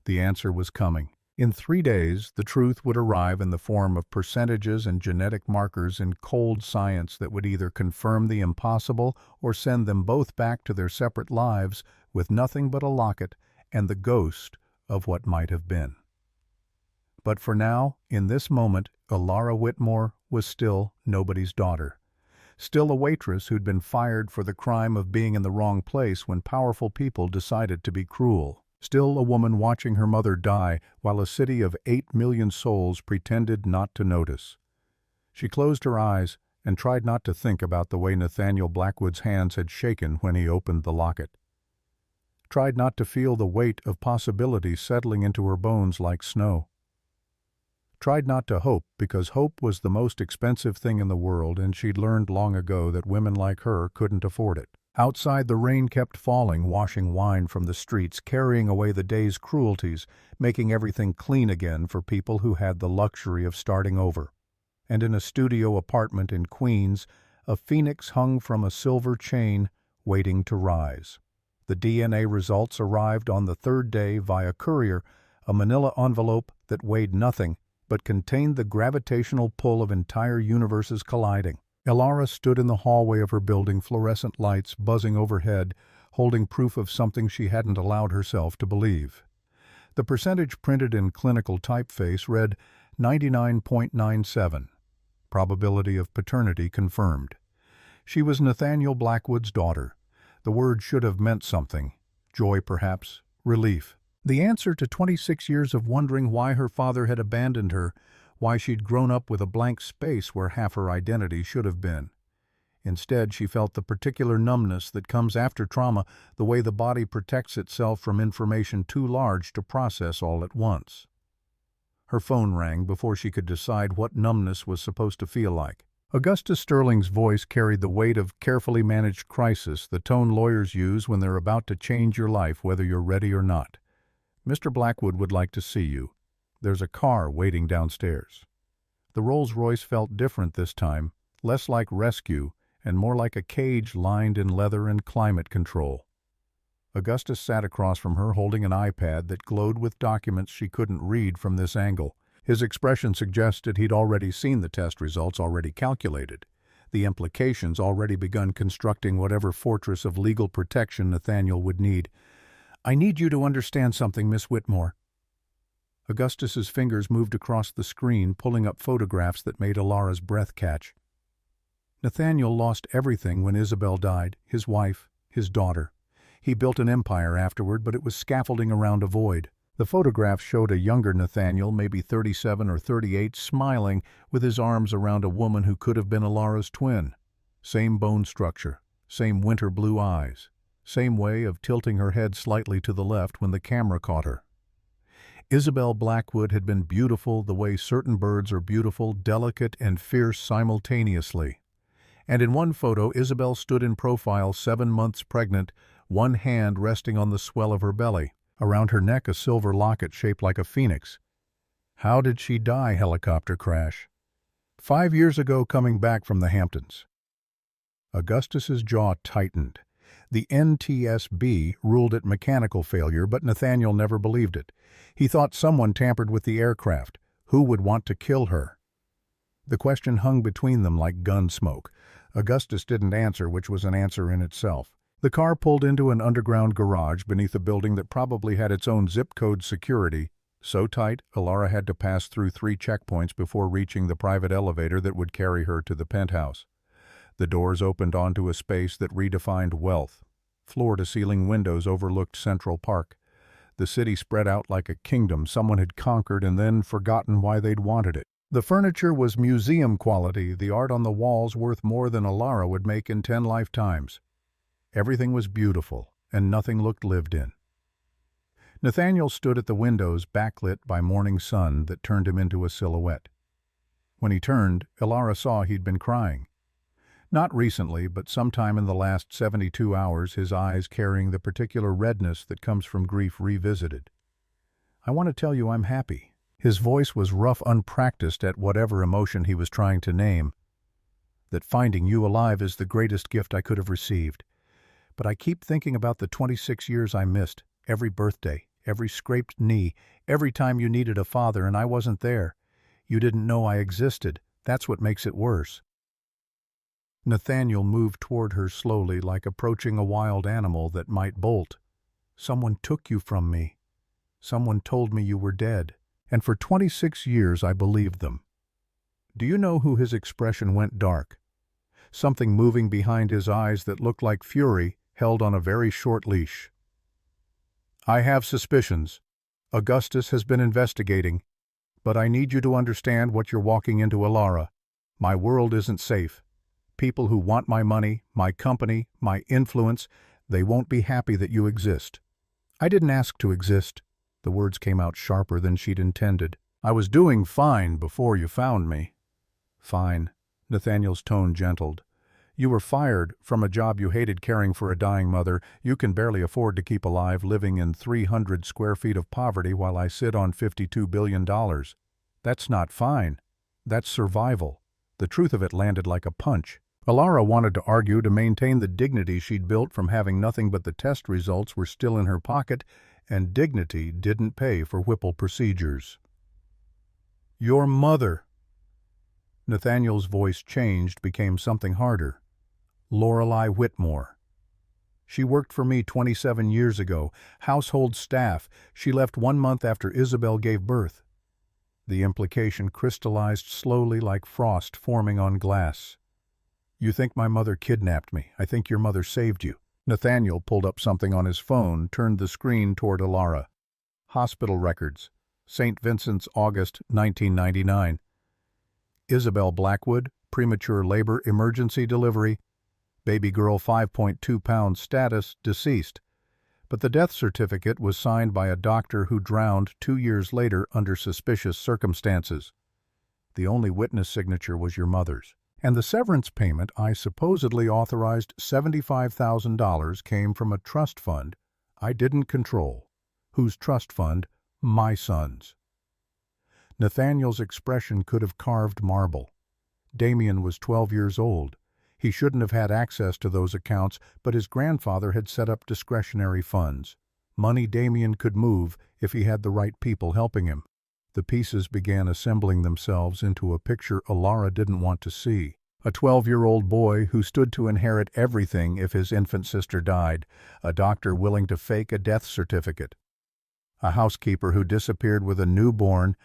[SPEAKER 1] The answer was coming. In 3 days, the truth would arrive in the form of percentages and genetic markers in cold science that would either confirm the impossible or send them both back to their separate lives with nothing but a locket and the ghost of what might have been. But for now, in this moment, Alara Whitmore was still nobody's daughter. Still a waitress who'd been fired for the crime of being in the wrong place when powerful people decided to be cruel. Still a woman watching her mother die while a city of 8 million souls pretended not to notice. She closed her eyes and tried not to think about the way Nathaniel Blackwood's hands had shaken when he opened the locket. Tried not to feel the weight of possibility settling into her bones like snow. Tried not to hope, because hope was the most expensive thing in the world, and she'd learned long ago that women like her couldn't afford it. Outside, the rain kept falling, washing wine from the streets, carrying away the day's cruelties, making everything clean again for people who had the luxury of starting over. And in a studio apartment in Queens, a phoenix hung from a silver chain, waiting to rise. The DNA results arrived on the 3rd day via courier, a manila envelope that weighed nothing, but contained the gravitational pull of entire universes colliding. Alara stood in the hallway of her building, fluorescent lights buzzing overhead, holding proof of something she hadn't allowed herself to believe. The percentage printed in clinical typeface read 99.97. Probability of paternity confirmed. She was Nathaniel Blackwood's daughter. The word should have meant something. Joy, perhaps. Relief. The answer to 26 years of wondering why her father had abandoned her, why she'd grown up with a blank space where half her identity should have been. Instead, she felt the particular numbness that comes after trauma, the way the body protects itself from information too large to process all at once. Her phone rang before she could decide what numbness was supposed to feel like. Augustus Sterling's voice carried the weight of carefully managed crisis, the tone lawyers use when they're about to change your life whether you're ready or not. "Mr. Blackwood would like to see you. There's a car waiting downstairs." The Rolls-Royce felt different this time, less like rescue and more like a cage lined in leather and climate control. Augustus sat across from her holding an iPad that glowed with documents she couldn't read from this angle. His expression suggested he'd already seen the test results, already calculated, the implications, already begun constructing whatever fortress of legal protection Nathaniel would need. "I need you to understand something, Miss Whitmore." Augustus's fingers moved across the screen, pulling up photographs that made Alara's breath catch. Nathaniel lost everything when Isabel died, his wife, his daughter. He built an empire afterward, but it was scaffolding around a void. The photographs showed a younger Nathaniel, maybe 37 or 38, smiling with his arms around a woman who could have been Alara's twin. Same bone structure, same winter blue eyes. Same way of tilting her head slightly to the left when the camera caught her. Isabel Blackwood had been beautiful the way certain birds are beautiful, delicate and fierce simultaneously. And in one photo, Isabel stood in profile, 7 months pregnant, one hand resting on the swell of her belly. Around her neck, a silver locket shaped like a phoenix. How did she die? Helicopter crash. 5 years ago, coming back from the Hamptons. Augustus's jaw tightened. The NTSB ruled it mechanical failure, but Nathaniel never believed it. He thought someone tampered with the aircraft. Who would want to kill her? The question hung between them like gun smoke. Augustus didn't answer, which was an answer in itself. The car pulled into an underground garage beneath a building that probably had its own zip code security. So tight, Alara had to pass through 3 checkpoints before reaching the private elevator that would carry her to the penthouse. The doors opened onto a space that redefined wealth. Floor-to-ceiling windows overlooked Central Park. The city spread out like a kingdom someone had conquered and then forgotten why they'd wanted it. The furniture was museum quality, the art on the walls worth more than Alara would make in 10 lifetimes. Everything was beautiful, and nothing looked lived in. Nathaniel stood at the windows, backlit by morning sun that turned him into a silhouette. When he turned, Alara saw he'd been crying. Not recently, but sometime in the last 72 hours, his eyes carrying the particular redness that comes from grief revisited. "I want to tell you I'm happy." His voice was rough, unpracticed at whatever emotion he was trying to name. "That finding you alive is the greatest gift I could have received. But I keep thinking about the 26 years I missed, every birthday, every scraped knee, every time you needed a father and I wasn't there. You didn't know I existed. That's what makes it worse." Nathaniel moved toward her slowly, like approaching a wild animal that might bolt. "Someone took you from me. Someone told me you were dead. And for 26 years I believed them." Do you know who his expression went dark? Something moving behind his eyes that looked like fury, held on a very short leash. "I have suspicions. Augustus has been investigating. But I need you to understand what you're walking into, Alara. My world isn't safe. People who want my money, my company, my influence, they won't be happy that you exist." "I didn't ask to exist." The words came out sharper than she'd intended. "I was doing fine before you found me." "Fine." Nathaniel's tone gentled. "You were fired from a job you hated, caring for a dying mother. You can barely afford to keep alive, living in 300 square feet of poverty while I sit on $52 billion. That's not fine. That's survival." The truth of it landed like a punch. Alara wanted to argue to maintain the dignity she'd built from having nothing, but the test results were still in her pocket, and dignity didn't pay for Whipple procedures. "Your mother." Nathaniel's voice changed, became something harder. "Lorelei Whitmore. She worked for me 27 years ago, household staff. She left 1 month after Isabel gave birth." The implication crystallized slowly like frost forming on glass. "You think my mother kidnapped me. I think your mother saved you." Nathaniel pulled up something on his phone, turned the screen toward Alara. Hospital records. St. Vincent's, August 1999. Isabel Blackwood, premature labor, emergency delivery. Baby girl 5.2 pounds, status deceased. But the death certificate was signed by a doctor who drowned 2 years later under suspicious circumstances. The only witness signature was your mother's. And the severance payment I supposedly authorized, $75,000, came from a trust fund I didn't control. Whose trust fund? My son's. Nathaniel's expression could have carved marble. Damien was 12 years old. He shouldn't have had access to those accounts, but his grandfather had set up discretionary funds. Money Damien could move if he had the right people helping him. The pieces began assembling themselves into a picture Alara didn't want to see. A 12-year-old boy who stood to inherit everything if his infant sister died. A doctor willing to fake a death certificate. A housekeeper who disappeared with a newborn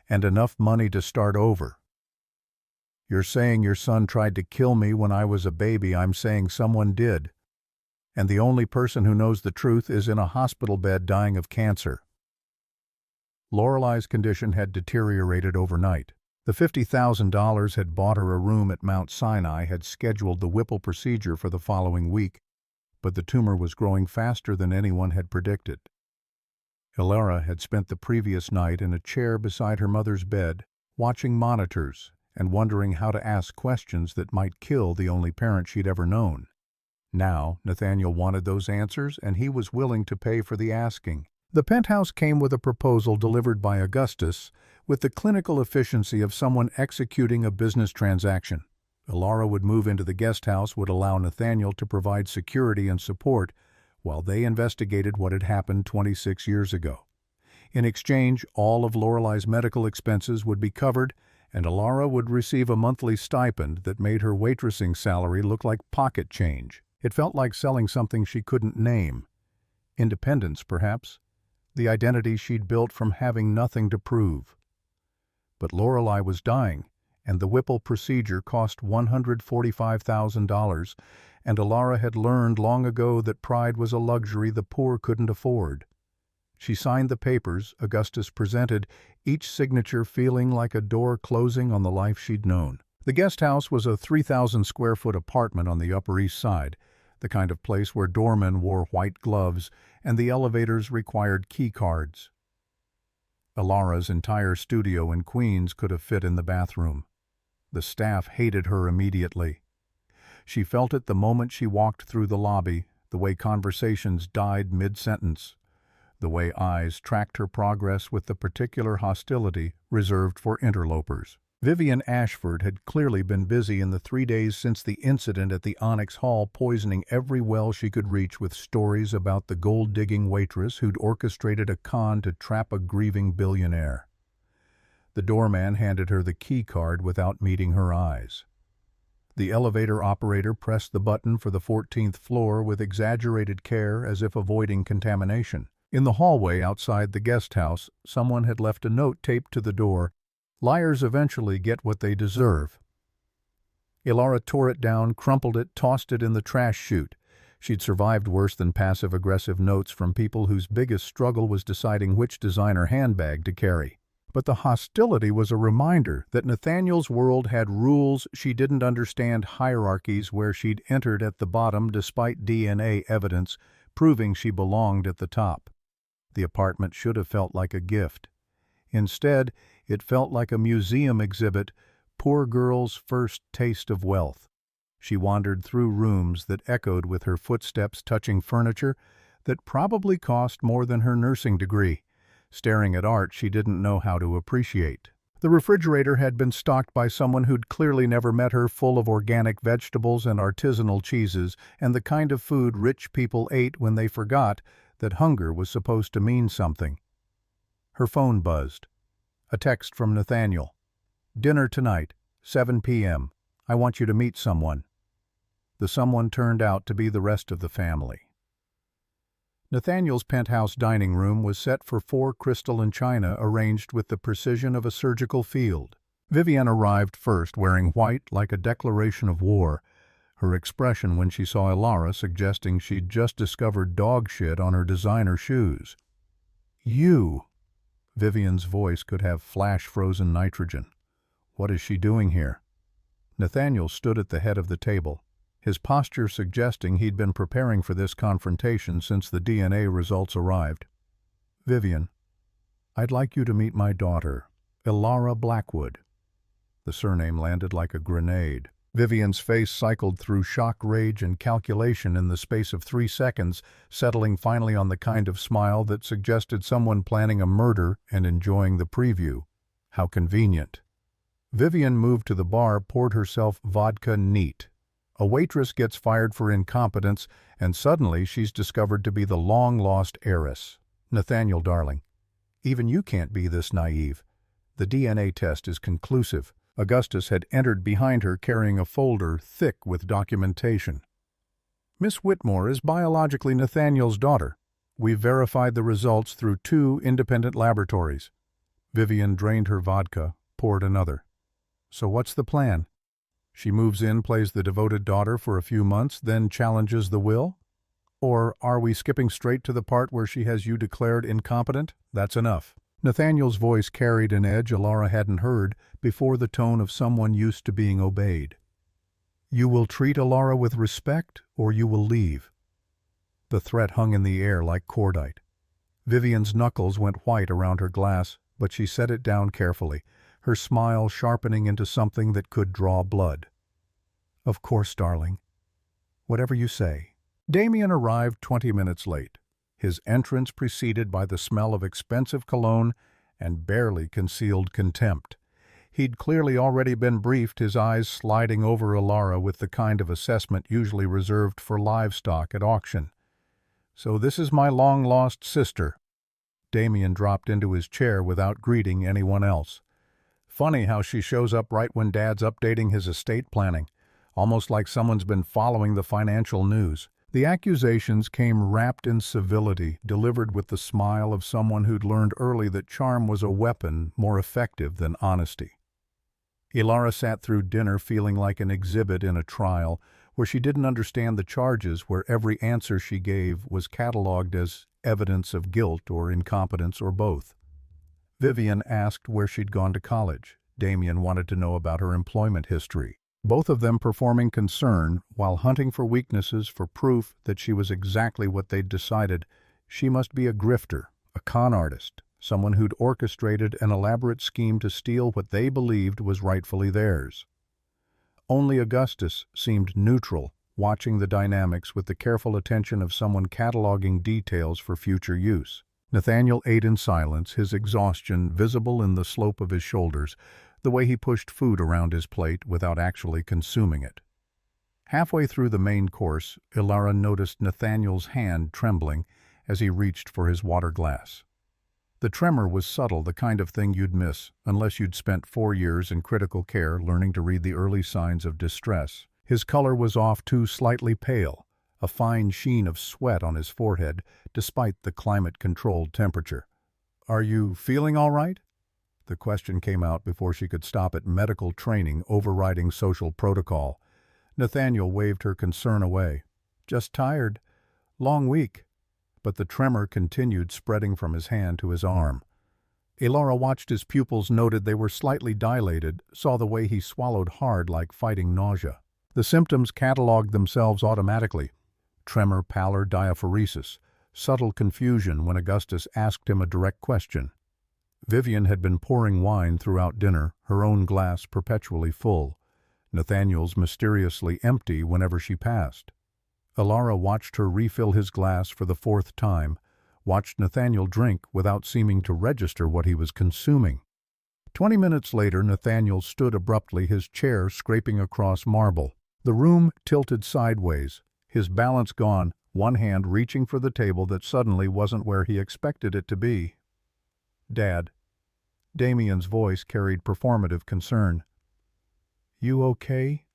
[SPEAKER 1] and enough money to start over. "You're saying your son tried to kill me when I was a baby. I'm saying someone did. And the only person who knows the truth is in a hospital bed dying of cancer." Lorelei's condition had deteriorated overnight. The $50,000 had bought her a room at Mount Sinai, had scheduled the Whipple procedure for the following week, but the tumor was growing faster than anyone had predicted. Alara had spent the previous night in a chair beside her mother's bed, watching monitors and wondering how to ask questions that might kill the only parent she'd ever known. Now, Nathaniel wanted those answers, and he was willing to pay for the asking. The penthouse came with a proposal delivered by Augustus, with the clinical efficiency of someone executing a business transaction. Elara would move into the guest house, would allow Nathaniel to provide security and support, while they investigated what had happened 26 years ago. In exchange, all of Lorelei's medical expenses would be covered, and Elara would receive a monthly stipend that made her waitressing salary look like pocket change. It felt like selling something she couldn't name. Independence, perhaps. The identity she'd built from having nothing to prove. But Lorelei was dying, and the Whipple procedure cost $145,000, and Elara had learned long ago that pride was a luxury the poor couldn't afford. She signed the papers Augustus presented, each signature feeling like a door closing on the life she'd known. The guest house was a 3,000-square-foot apartment on the Upper East Side, the kind of place where doormen wore white gloves and the elevators required key cards. Elara's entire studio in Queens could have fit in the bathroom. The staff hated her immediately. She felt it the moment she walked through the lobby, the way conversations died mid-sentence, the way eyes tracked her progress with the particular hostility reserved for interlopers. Vivian Ashford had clearly been busy in the 3 days since the incident at the Onyx Hall, poisoning every well she could reach with stories about the gold-digging waitress who'd orchestrated a con to trap a grieving billionaire. The doorman handed her the key card without meeting her eyes. The elevator operator pressed the button for the 14th floor with exaggerated care, as if avoiding contamination. In the hallway outside the guest house, someone had left a note taped to the door, "Liars eventually get what they deserve." Elara tore it down, crumpled it, tossed it in the trash chute. She'd survived worse than passive-aggressive notes from people whose biggest struggle was deciding which designer handbag to carry. But the hostility was a reminder that Nathaniel's world had rules she didn't understand, hierarchies where she'd entered at the bottom despite DNA evidence proving she belonged at the top. The apartment should have felt like a gift. Instead, it felt like a museum exhibit, poor girl's first taste of wealth. She wandered through rooms that echoed with her footsteps touching furniture that probably cost more than her nursing degree, staring at art she didn't know how to appreciate. The refrigerator had been stocked by someone who'd clearly never met her, full of organic vegetables and artisanal cheeses, and the kind of food rich people ate when they forgot that hunger was supposed to mean something. Her phone buzzed. A text from Nathaniel. "Dinner tonight, 7 p.m. I want you to meet someone." The someone turned out to be the rest of the family. Nathaniel's penthouse dining room was set for 4 crystal and china arranged with the precision of a surgical field. Vivian arrived first, wearing white like a declaration of war, her expression when she saw Elara suggesting she'd just discovered dog shit on her designer shoes. "You!" Vivian's voice could have flash-frozen nitrogen. "What is she doing here?" Nathaniel stood at the head of the table, his posture suggesting he'd been preparing for this confrontation since the DNA results arrived. "Vivian, I'd like you to meet my daughter, Elara Blackwood." The surname landed like a grenade. Vivian's face cycled through shock, rage, and calculation in the space of 3 seconds, settling finally on the kind of smile that suggested someone planning a murder and enjoying the preview. How convenient. Vivian moved to the bar, poured herself vodka neat. A waitress gets fired for incompetence, and suddenly she's discovered to be the long-lost heiress. "Nathaniel, darling, even you can't be this naive. The DNA test is conclusive." Augustus had entered behind her carrying a folder thick with documentation. "Miss Whitmore is biologically Nathaniel's daughter. We've verified the results through 2 independent laboratories." Vivian drained her vodka, poured another. "So what's the plan? She moves in, plays the devoted daughter for a few months, then challenges the will? Or are we skipping straight to the part where she has you declared incompetent? That's enough." Nathaniel's voice carried an edge Elara hadn't heard before, the tone of someone used to being obeyed. "You will treat Elara with respect, or you will leave." The threat hung in the air like cordite. Vivian's knuckles went white around her glass, but she set it down carefully, her smile sharpening into something that could draw blood. "Of course, darling. Whatever you say." Damien arrived 20 minutes late, his entrance preceded by the smell of expensive cologne and barely concealed contempt. He'd clearly already been briefed, his eyes sliding over Ilara with the kind of assessment usually reserved for livestock at auction. "So this is my long-lost sister." Damien dropped into his chair without greeting anyone else. "Funny how she shows up right when Dad's updating his estate planning, almost like someone's been following the financial news." The accusations came wrapped in civility, delivered with the smile of someone who'd learned early that charm was a weapon more effective than honesty. Ilara sat through dinner feeling like an exhibit in a trial, where she didn't understand the charges, where every answer she gave was catalogued as evidence of guilt or incompetence or both. Vivian asked where she'd gone to college. Damien wanted to know about her employment history, both of them performing concern while hunting for weaknesses for proof that she was exactly what they'd decided. She must be a grifter, a con artist, someone who'd orchestrated an elaborate scheme to steal what they believed was rightfully theirs. Only Augustus seemed neutral, watching the dynamics with the careful attention of someone cataloging details for future use. Nathaniel ate in silence, his exhaustion visible in the slope of his shoulders, the way he pushed food around his plate without actually consuming it. Halfway through the main course, Ilara noticed Nathaniel's hand trembling as he reached for his water glass. The tremor was subtle, the kind of thing you'd miss unless you'd spent 4 years in critical care learning to read the early signs of distress. His color was off too slightly pale, a fine sheen of sweat on his forehead, despite the climate-controlled temperature. "Are you feeling all right?" The question came out before she could stop it, medical training overriding social protocol. Nathaniel waved her concern away. "Just tired. Long week." But the tremor continued, spreading from his hand to his arm. Ilara watched his pupils, noted they were slightly dilated, saw the way he swallowed hard like fighting nausea. The symptoms catalogued themselves automatically. Tremor, pallor, diaphoresis, subtle confusion when Augustus asked him a direct question. Vivian had been pouring wine throughout dinner, her own glass perpetually full, Nathaniel's mysteriously empty whenever she passed. Ilara watched her refill his glass for the 4th time, watched Nathaniel drink without seeming to register what he was consuming. 20 minutes later, Nathaniel stood abruptly, his chair scraping across marble. The room tilted sideways, his balance gone, one hand reaching for the table that suddenly wasn't where he expected it to be. "Dad." Damien's voice carried performative concern. "You okay?"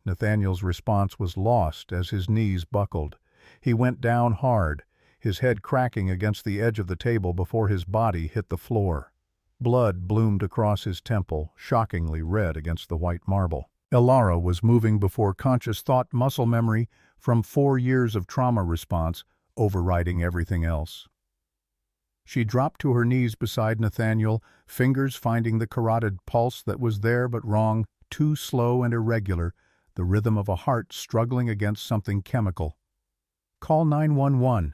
[SPEAKER 1] Nathaniel's response was lost as his knees buckled. He went down hard, his head cracking against the edge of the table before his body hit the floor. Blood bloomed across his temple, shockingly red against the white marble. Ilara was moving before conscious thought, muscle memory from 4 years of trauma response, overriding everything else. She dropped to her knees beside Nathaniel, fingers finding the carotid pulse that was there but wrong, too slow and irregular, the rhythm of a heart struggling against something chemical. "Call 911.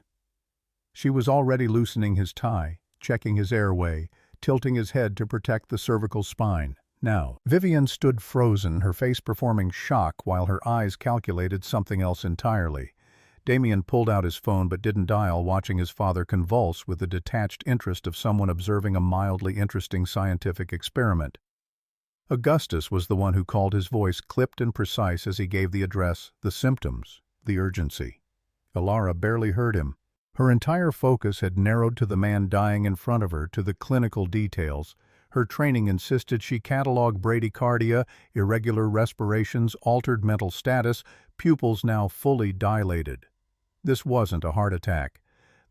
[SPEAKER 1] She was already loosening his tie, checking his airway, tilting his head to protect the cervical spine. Now, Vivian stood frozen, her face performing shock while her eyes calculated something else entirely. Damien pulled out his phone but didn't dial, watching his father convulse with the detached interest of someone observing a mildly interesting scientific experiment. Augustus was the one who called, his voice clipped and precise as he gave the address, the symptoms, the urgency. Ilara barely heard him. Her entire focus had narrowed to the man dying in front of her, to the clinical details. Her training insisted she catalog bradycardia, irregular respirations, altered mental status, pupils now fully dilated. This wasn't a heart attack.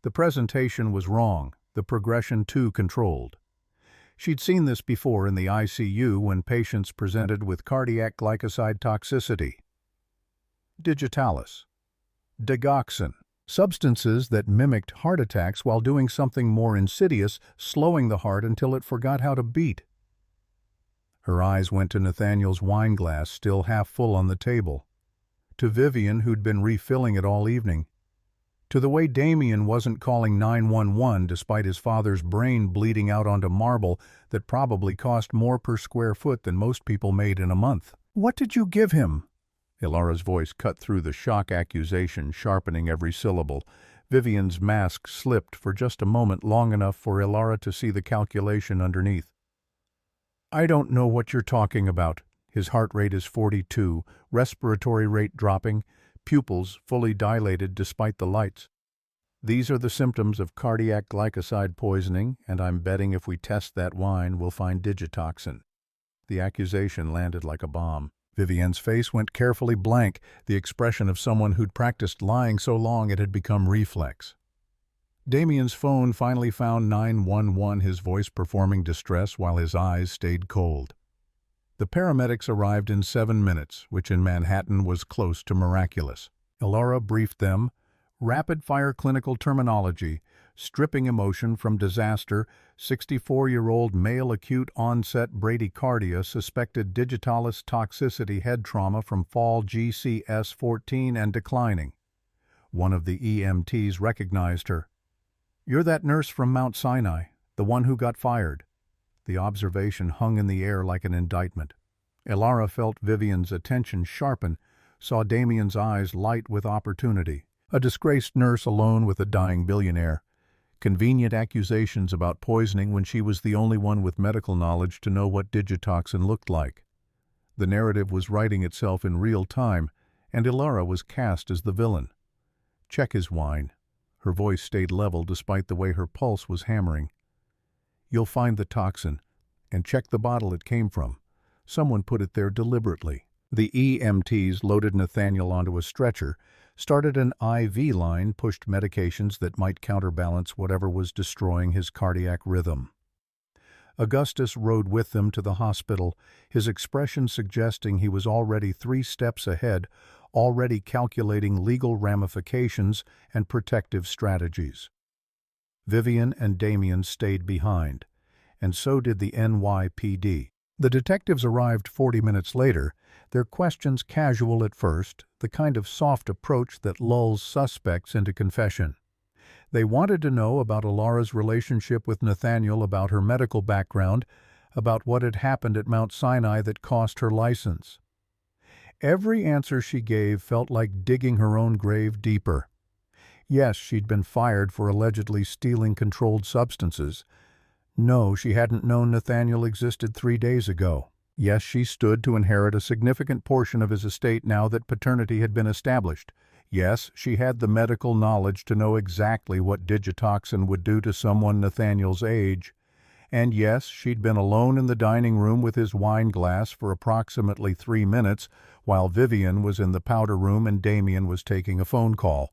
[SPEAKER 1] The presentation was wrong, the progression too controlled. She'd seen this before in the ICU when patients presented with cardiac glycoside toxicity. Digitalis. Digoxin. Substances that mimicked heart attacks while doing something more insidious, slowing the heart until it forgot how to beat. Her eyes went to Nathaniel's wine glass, still half full on the table. To Vivian, who'd been refilling it all evening. To the way Damien wasn't calling 911 despite his father's brain bleeding out onto marble that probably cost more per square foot than most people made in a month. "What did you give him?" Ilara's voice cut through the shock accusation, sharpening every syllable. Vivian's mask slipped for just a moment, long enough for Ilara to see the calculation underneath. "I don't know what you're talking about." His heart rate is 42, respiratory rate dropping, pupils fully dilated despite the lights. "These are the symptoms of cardiac glycoside poisoning, and I'm betting if we test that wine, we'll find digitoxin." The accusation landed like a bomb. Vivian's face went carefully blank, the expression of someone who'd practiced lying so long it had become reflex. Damien's phone finally found 911, his voice performing distress while his eyes stayed cold. The paramedics arrived in 7 minutes, which in Manhattan was close to miraculous. Ilara briefed them, rapid-fire clinical terminology, stripping emotion from disaster. 64-year-old male acute onset bradycardia, suspected digitalis toxicity, head trauma from fall, GCS-14 and declining. One of the EMTs recognized her. "You're that nurse from Mount Sinai, the one who got fired." The observation hung in the air like an indictment. Ilara felt Vivian's attention sharpen, saw Damien's eyes light with opportunity. A disgraced nurse alone with a dying billionaire. Convenient accusations about poisoning when she was the only one with medical knowledge to know what digitoxin looked like. The narrative was writing itself in real time, and Ilara was cast as the villain. "Check his wine." Her voice stayed level despite the way her pulse was hammering. "You'll find the toxin, and check the bottle it came from. Someone put it there deliberately." The EMTs loaded Nathaniel onto a stretcher, started an IV line, pushed medications that might counterbalance whatever was destroying his cardiac rhythm. Augustus rode with them to the hospital, his expression suggesting he was already 3 steps ahead, already calculating legal ramifications and protective strategies. Vivian and Damien stayed behind, and so did the NYPD. The detectives arrived 40 minutes later, their questions casual at first, the kind of soft approach that lulls suspects into confession. They wanted to know about Ilara's relationship with Nathaniel, about her medical background, about what had happened at Mount Sinai that cost her license. Every answer she gave felt like digging her own grave deeper. Yes, she'd been fired for allegedly stealing controlled substances. No, she hadn't known Nathaniel existed 3 days ago. Yes, she stood to inherit a significant portion of his estate now that paternity had been established. Yes, she had the medical knowledge to know exactly what digitoxin would do to someone Nathaniel's age. And yes, she'd been alone in the dining room with his wine glass for approximately 3 minutes while Vivian was in the powder room and Damien was taking a phone call.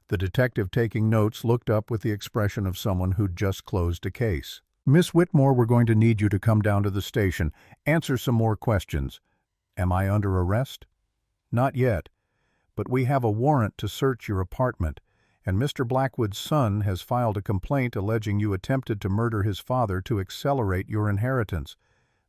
[SPEAKER 1] The detective taking notes looked up with the expression of someone who'd just closed a case. "Miss Whitmore, we're going to need you to come down to the station. Answer some more questions." "Am I under arrest?" "Not yet, but we have a warrant to search your apartment, and Mr. Blackwood's son has filed a complaint alleging you attempted to murder his father to accelerate your inheritance."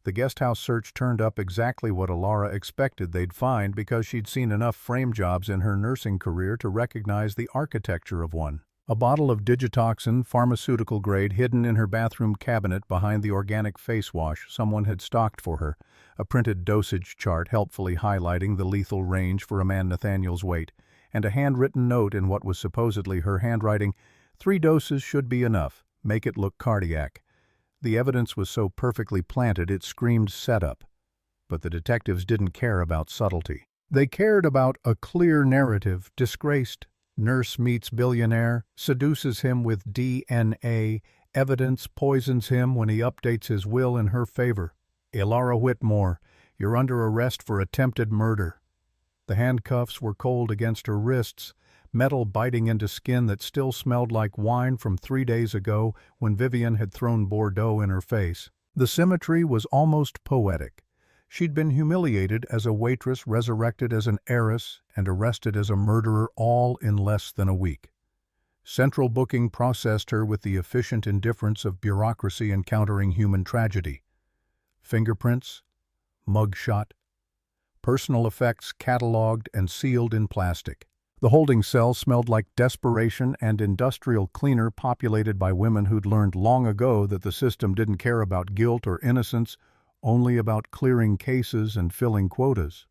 [SPEAKER 1] The guest house search turned up exactly what Ilara expected they'd find because she'd seen enough frame jobs in her nursing career to recognize the architecture of one. A bottle of digitoxin, pharmaceutical grade, hidden in her bathroom cabinet behind the organic face wash someone had stocked for her, a printed dosage chart helpfully highlighting the lethal range for a man Nathaniel's weight, and a handwritten note in what was supposedly her handwriting: 3 doses should be enough, make it look cardiac. The evidence was so perfectly planted it screamed setup. But the detectives didn't care about subtlety. They cared about a clear narrative. Disgraced nurse meets billionaire, seduces him with DNA, evidence poisons him when he updates his will in her favor. "Ilara Whitmore, you're under arrest for attempted murder." The handcuffs were cold against her wrists, metal biting into skin that still smelled like wine from 3 days ago when Vivian had thrown Bordeaux in her face. The symmetry was almost poetic. She'd been humiliated as a waitress, resurrected as an heiress, and arrested as a murderer, all in less than a week. Central booking processed her with the efficient indifference of bureaucracy encountering human tragedy. Fingerprints, mugshot, personal effects cataloged and sealed in plastic. The holding cell smelled like desperation and industrial cleaner populated by women who'd learned long ago that the system didn't care about guilt or innocence, only about clearing cases and filling quotas.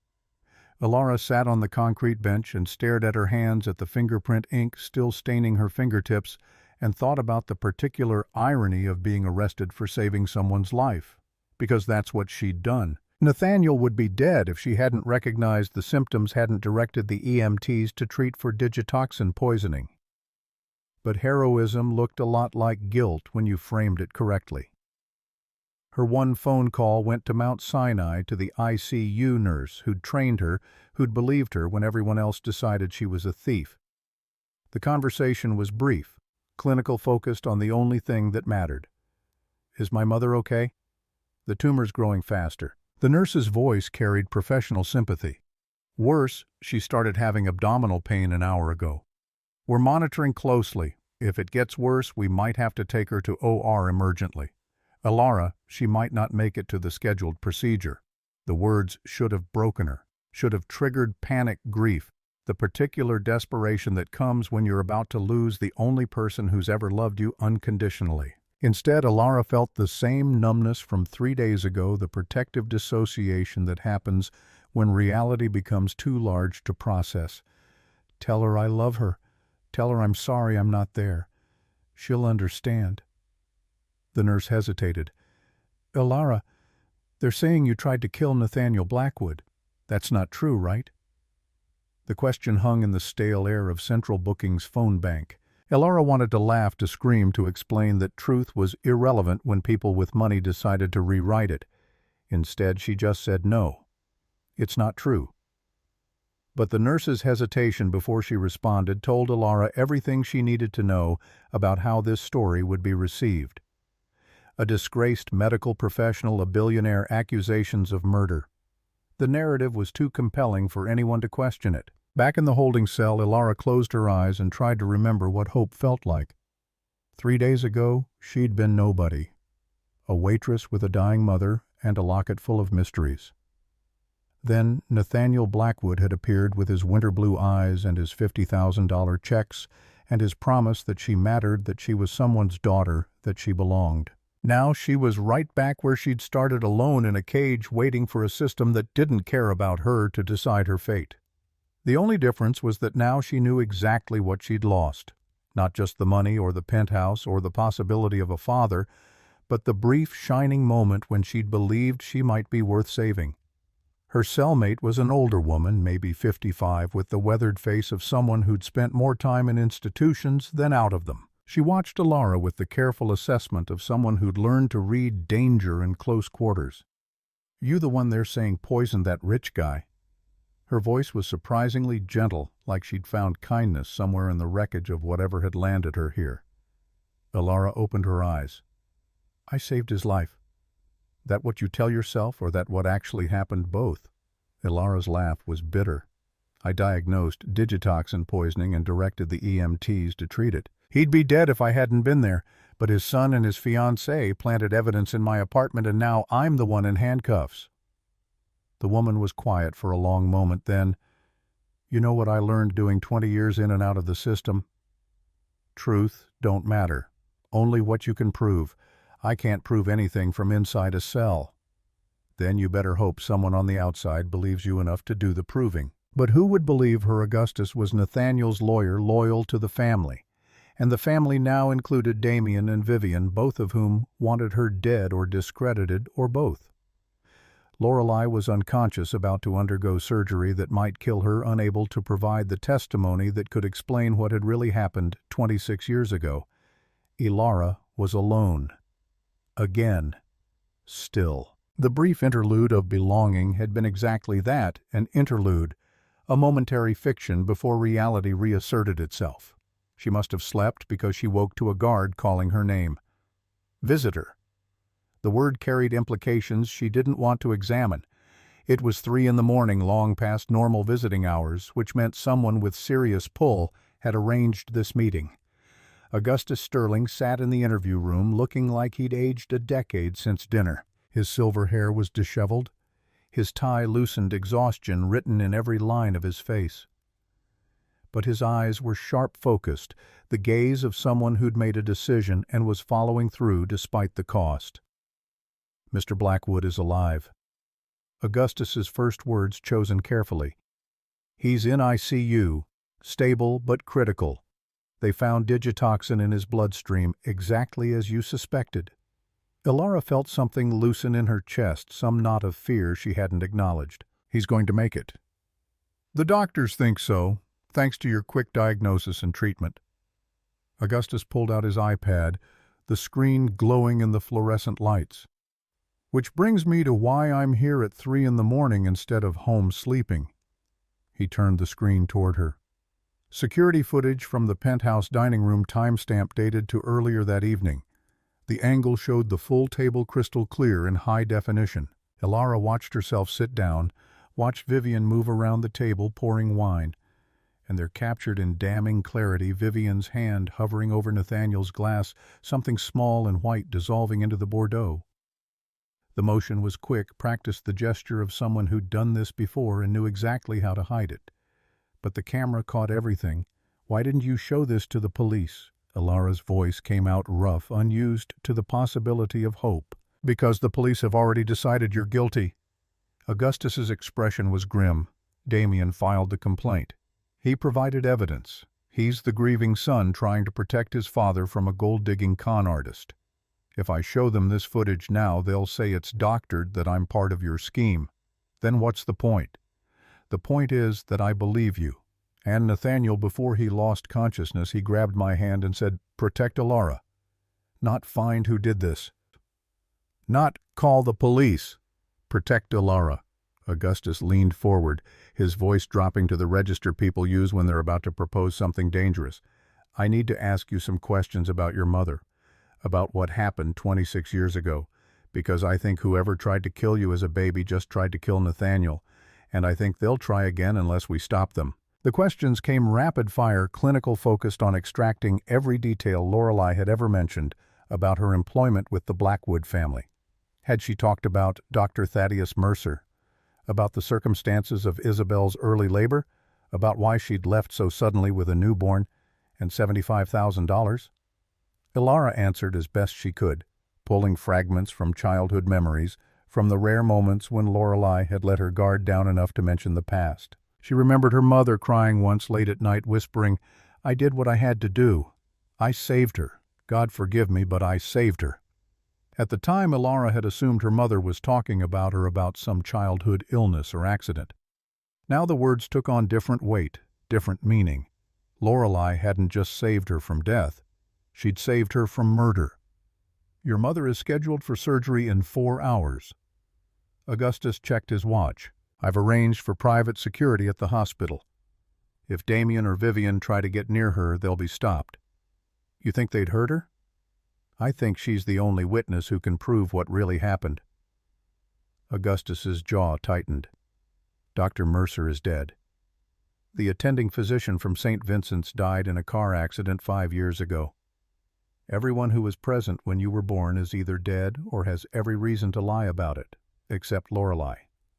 [SPEAKER 1] Alara sat on the concrete bench and stared at her hands at the fingerprint ink still staining her fingertips and thought about the particular irony of being arrested for saving someone's life. Because that's what she'd done. Nathaniel would be dead if she hadn't recognized the symptoms, hadn't directed the EMTs to treat for digitoxin poisoning. But heroism looked a lot like guilt when you framed it correctly. Her one phone call went to Mount Sinai to the ICU nurse who'd trained her, who'd believed her when everyone else decided she was a thief. The conversation was brief, clinical, focused on the only thing that mattered. "Is my mother okay? The tumor's growing faster." The nurse's voice carried professional sympathy. "Worse, she started having abdominal pain an hour ago. We're monitoring closely. If it gets worse, we might have to take her to OR emergently. Alara, she might not make it to the scheduled procedure." The words should have broken her, should have triggered panic grief, the particular desperation that comes when you're about to lose the only person who's ever loved you unconditionally. Instead, Alara felt the same numbness from 3 days ago, the protective dissociation that happens when reality becomes too large to process. "Tell her I love her. Tell her I'm sorry I'm not there. She'll understand." The nurse hesitated. "Alara, they're saying you tried to kill Nathaniel Blackwood. That's not true, right?" The question hung in the stale air of Central Booking's phone bank. Alara wanted to laugh, to scream, to explain that truth was irrelevant when people with money decided to rewrite it. Instead, she just said no. "It's not true." But the nurse's hesitation before she responded told Alara everything she needed to know about how this story would be received. A disgraced medical professional, a billionaire, accusations of murder. The narrative was too compelling for anyone to question it. Back in the holding cell, Alara closed her eyes and tried to remember what hope felt like. 3 days ago, she'd been nobody. A waitress with a dying mother and a locket full of mysteries. Then Nathaniel Blackwood had appeared with his winter blue eyes and his $50,000 checks and his promise that she mattered, that she was someone's daughter, that she belonged. Now she was right back where she'd started, alone in a cage, waiting for a system that didn't care about her to decide her fate. The only difference was that now she knew exactly what she'd lost. Not just the money or the penthouse or the possibility of a father, but the brief shining moment when she'd believed she might be worth saving. Her cellmate was an older woman, maybe 55, with the weathered face of someone who'd spent more time in institutions than out of them. She watched Alara with the careful assessment of someone who'd learned to read danger in close quarters. "You the one they're saying poisoned that rich guy?" Her voice was surprisingly gentle, like she'd found kindness somewhere in the wreckage of whatever had landed her here. Alara opened her eyes. "I saved his life." "That what you tell yourself, or that what actually happened?" "Both." Alara's laugh was bitter. "I diagnosed digitoxin poisoning and directed the EMTs to treat it. He'd be dead if I hadn't been there, but his son and his fiancée planted evidence in my apartment, and now I'm the one in handcuffs." The woman was quiet for a long moment. Then, "You know what I learned doing 20 years in and out of the system? Truth don't matter. Only what you can prove. I can't prove anything from inside a cell." "Then you better hope someone on the outside believes you enough to do the proving." But who would believe her Augustus was Nathaniel's lawyer, loyal to the family? And the family now included Damien and Vivian, both of whom wanted her dead or discredited, or both. Lorelei was unconscious, about to undergo surgery that might kill her, unable to provide the testimony that could explain what had really happened 26 years ago. Alara was alone. Again. Still. The brief interlude of belonging had been exactly that, an interlude, a momentary fiction before reality reasserted itself. She must have slept because she woke to a guard calling her name. Visitor. The word carried implications she didn't want to examine. It was 3 in the morning, long past normal visiting hours, which meant someone with serious pull had arranged this meeting. Augustus Sterling sat in the interview room looking like he'd aged a decade since dinner. His silver hair was disheveled, his tie loosened, exhaustion written in every line of his face. but his eyes were sharp-focused, the gaze of someone who'd made a decision and was following through despite the cost. "Mr. Blackwood is alive." Augustus's first words chosen carefully. "He's in ICU, stable but critical. They found digitoxin in his bloodstream, exactly as you suspected." Ilara felt something loosen in her chest, some knot of fear she hadn't acknowledged. "He's going to make it." "The doctors think so, thanks to your quick diagnosis and treatment." Augustus pulled out his iPad, the screen glowing in the fluorescent lights. "Which brings me to why I'm here at 3 in the morning instead of home sleeping." He turned the screen toward her. Security footage from the penthouse dining room timestamp dated to earlier that evening. The angle showed the full table crystal clear in high definition. Ilara watched herself sit down, watched Vivian move around the table pouring wine, and there captured in damning clarity Vivian's hand hovering over Nathaniel's glass, something small and white dissolving into the Bordeaux. The motion was quick, practiced the gesture of someone who'd done this before and knew exactly how to hide it. But the camera caught everything. "Why didn't you show this to the police?" Ilara's voice came out rough, unused to the possibility of hope. "Because the police have already decided you're guilty." Augustus's expression was grim. Damien filed the complaint. He provided evidence. He's the grieving son trying to protect his father from a gold-digging con artist. If I show them this footage now, they'll say it's doctored, that I'm part of your scheme. Then what's the point? The point is that I believe you. And Nathaniel, before he lost consciousness, he grabbed my hand and said, "Protect Ilara. Not find who did this. Not call the police. Protect Ilara." Augustus leaned forward, his voice dropping to the register people use when they're about to propose something dangerous. "I need to ask you some questions about your mother, about what happened 26 years ago, because I think whoever tried to kill you as a baby just tried to kill Nathaniel, and I think they'll try again unless we stop them." The questions came rapid-fire, clinical, focused on extracting every detail Lorelei had ever mentioned about her employment with the Blackwood family. Had she talked about Dr. Thaddeus Mercer? About the circumstances of Isabel's early labor? About why she'd left so suddenly with a newborn and $75,000? Ilara answered as best she could, pulling fragments from childhood memories, from the rare moments when Lorelei had let her guard down enough to mention the past. She remembered her mother crying once late at night, whispering, "I did what I had to do. I saved her. God forgive me, but I saved her." At the time, Ilara had assumed her mother was talking about her about some childhood illness or accident. Now the words took on different weight, different meaning. Lorelei hadn't just saved her from death. She'd saved her from murder. "Your mother is scheduled for surgery in 4 hours. Augustus checked his watch. "I've arranged for private security at the hospital. If Damien or Vivian try to get near her, they'll be stopped." "You think they'd hurt her?" "I think she's the only witness who can prove what really happened." Augustus's jaw tightened. "Dr. Mercer is dead. The attending physician from St. Vincent's died in a car accident 5 years ago. Everyone who was present when you were born is either dead or has every reason to lie about it, except Lorelei,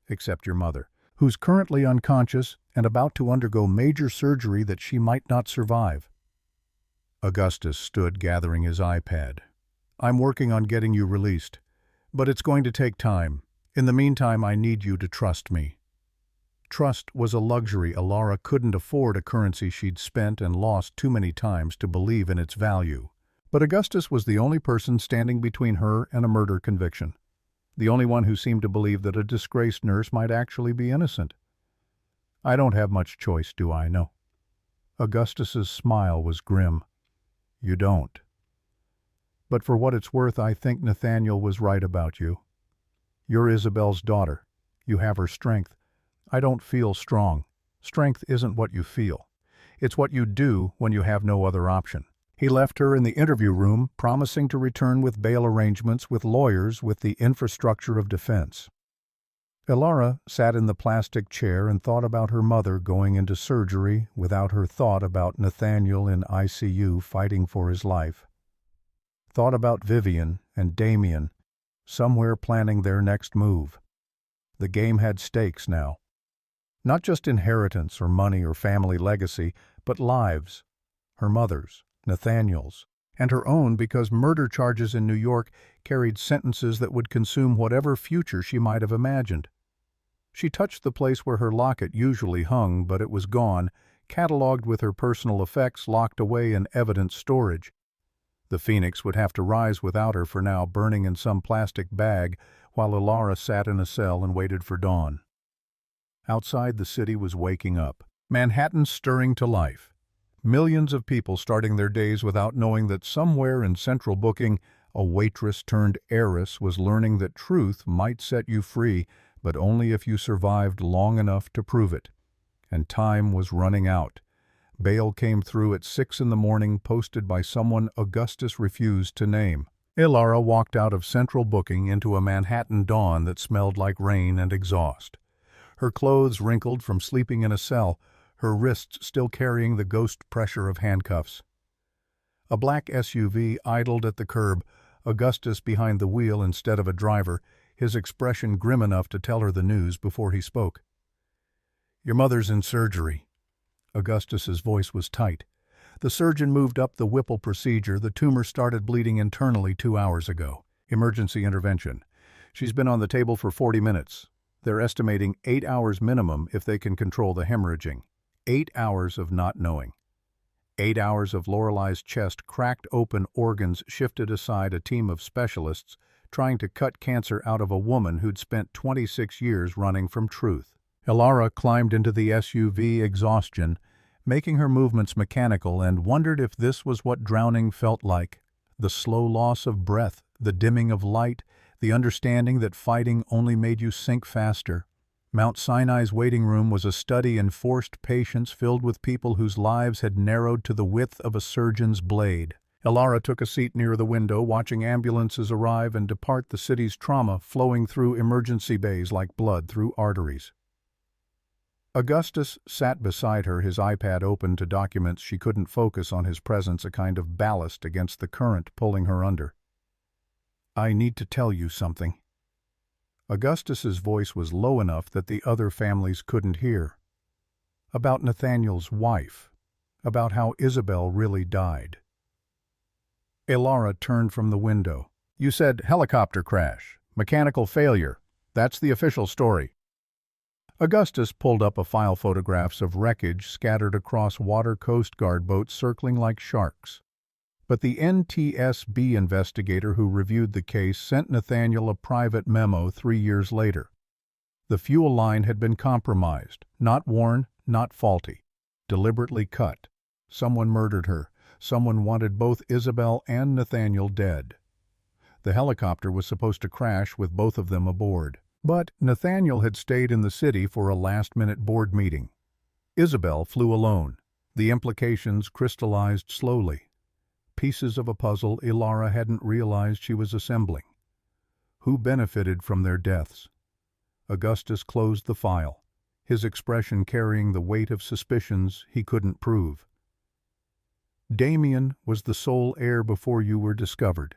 [SPEAKER 1] except your mother, who's currently unconscious and about to undergo major surgery that she might not survive." Augustus stood gathering his iPad. "I'm working on getting you released, but it's going to take time. In the meantime, I need you to trust me." Trust was a luxury Ilara couldn't afford, a currency she'd spent and lost too many times to believe in its value. But Augustus was the only person standing between her and a murder conviction. The only one who seemed to believe that a disgraced nurse might actually be innocent. "I don't have much choice, do I? No." Augustus's smile was grim. "You don't. But for what it's worth, I think Nathaniel was right about you. You're Isabel's daughter. You have her strength. I don't feel strong. Strength isn't what you feel. It's what you do when you have no other option." He left her in the interview room, promising to return with bail arrangements, with lawyers, with the infrastructure of defense. Ilara sat in the plastic chair and thought about her mother going into surgery without her thought about Nathaniel in ICU fighting for his life. Thought about Vivian and Damien, somewhere planning their next move. The game had stakes now. Not just inheritance or money or family legacy, but lives. Her mother's, Nathaniel's, and her own, because murder charges in New York carried sentences that would consume whatever future she might have imagined. She touched the place where her locket usually hung, but it was gone, catalogued with her personal effects locked away in evidence storage. The phoenix would have to rise without her for now, burning in some plastic bag, while Ilara sat in a cell and waited for dawn. Outside, the city was waking up. Manhattan stirring to life. Millions of people starting their days without knowing that somewhere in central booking, a waitress turned heiress was learning that truth might set you free, but only if you survived long enough to prove it. And time was running out. Bail came through at 6 in the morning, posted by someone Augustus refused to name. Ilara walked out of central booking into a Manhattan dawn that smelled like rain and exhaust. Her clothes wrinkled from sleeping in a cell, her wrists still carrying the ghost pressure of handcuffs. A black SUV idled at the curb, Augustus behind the wheel instead of a driver, his expression grim enough to tell her the news before he spoke. "Your mother's in surgery." Augustus's voice was tight. The surgeon moved up the Whipple procedure. The tumor started bleeding internally 2 hours ago. Emergency intervention. She's been on the table for 40 minutes. They're estimating 8 hours minimum if they can control the hemorrhaging. 8 hours of not knowing. 8 hours of Lorelei's chest cracked open, organs shifted aside, a team of specialists trying to cut cancer out of a woman who'd spent 26 years running from truth. Ilara climbed into the SUV, exhaustion, making her movements mechanical, and wondered if this was what drowning felt like. The slow loss of breath, the dimming of light, the understanding that fighting only made you sink faster. Mount Sinai's waiting room was a study in forced patience filled with people whose lives had narrowed to the width of a surgeon's blade. Ilara took a seat near the window, watching ambulances arrive and depart, the city's trauma flowing through emergency bays like blood through arteries. Augustus sat beside her, his iPad open to documents she couldn't focus on, his presence a kind of ballast against the current pulling her under. "I need to tell you something." Augustus's voice was low enough that the other families couldn't hear. "About Nathaniel's wife. About how Isabel really died." Ilara turned from the window. "You said helicopter crash, mechanical failure. That's the official story." Augustus pulled up a file, photographs of wreckage scattered across water, Coast Guard boats circling like sharks. But the NTSB investigator who reviewed the case sent Nathaniel a private memo 3 years later. The fuel line had been compromised, not worn, not faulty, deliberately cut. Someone murdered her. Someone wanted both Isabel and Nathaniel dead. The helicopter was supposed to crash with both of them aboard. But Nathaniel had stayed in the city for a last-minute board meeting. Isabel flew alone. The implications crystallized slowly. Pieces of a puzzle Ilara hadn't realized she was assembling. Who benefited from their deaths? Augustus closed the file, his expression carrying the weight of suspicions he couldn't prove. "Damien was the sole heir before you were discovered.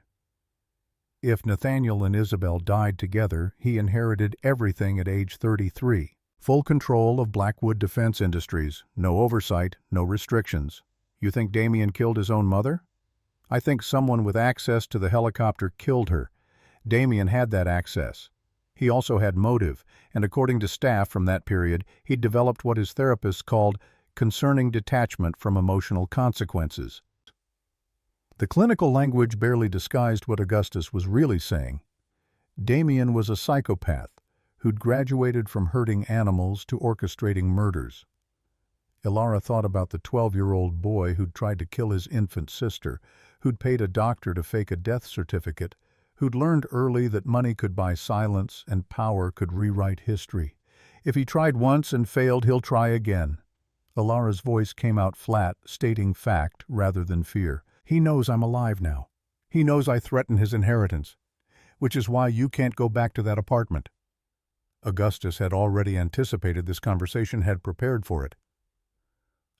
[SPEAKER 1] If Nathaniel and Isabel died together, he inherited everything at age 33. Full control of Blackwood Defense Industries, no oversight, no restrictions. You think Damien killed his own mother? I think someone with access to the helicopter killed her. Damien had that access. He also had motive, and according to staff from that period, he'd developed what his therapists called concerning detachment from emotional consequences." The clinical language barely disguised what Augustus was really saying. Damien was a psychopath who'd graduated from hurting animals to orchestrating murders. Ilara thought about the 12-year-old boy who'd tried to kill his infant sister, who'd paid a doctor to fake a death certificate, who'd learned early that money could buy silence and power could rewrite history. If he tried once and failed, he'll try again. Ilara's voice came out flat, stating fact rather than fear. "He knows I'm alive now. He knows I threaten his inheritance, which is why you can't go back to that apartment." Augustus had already anticipated this conversation, had prepared for it.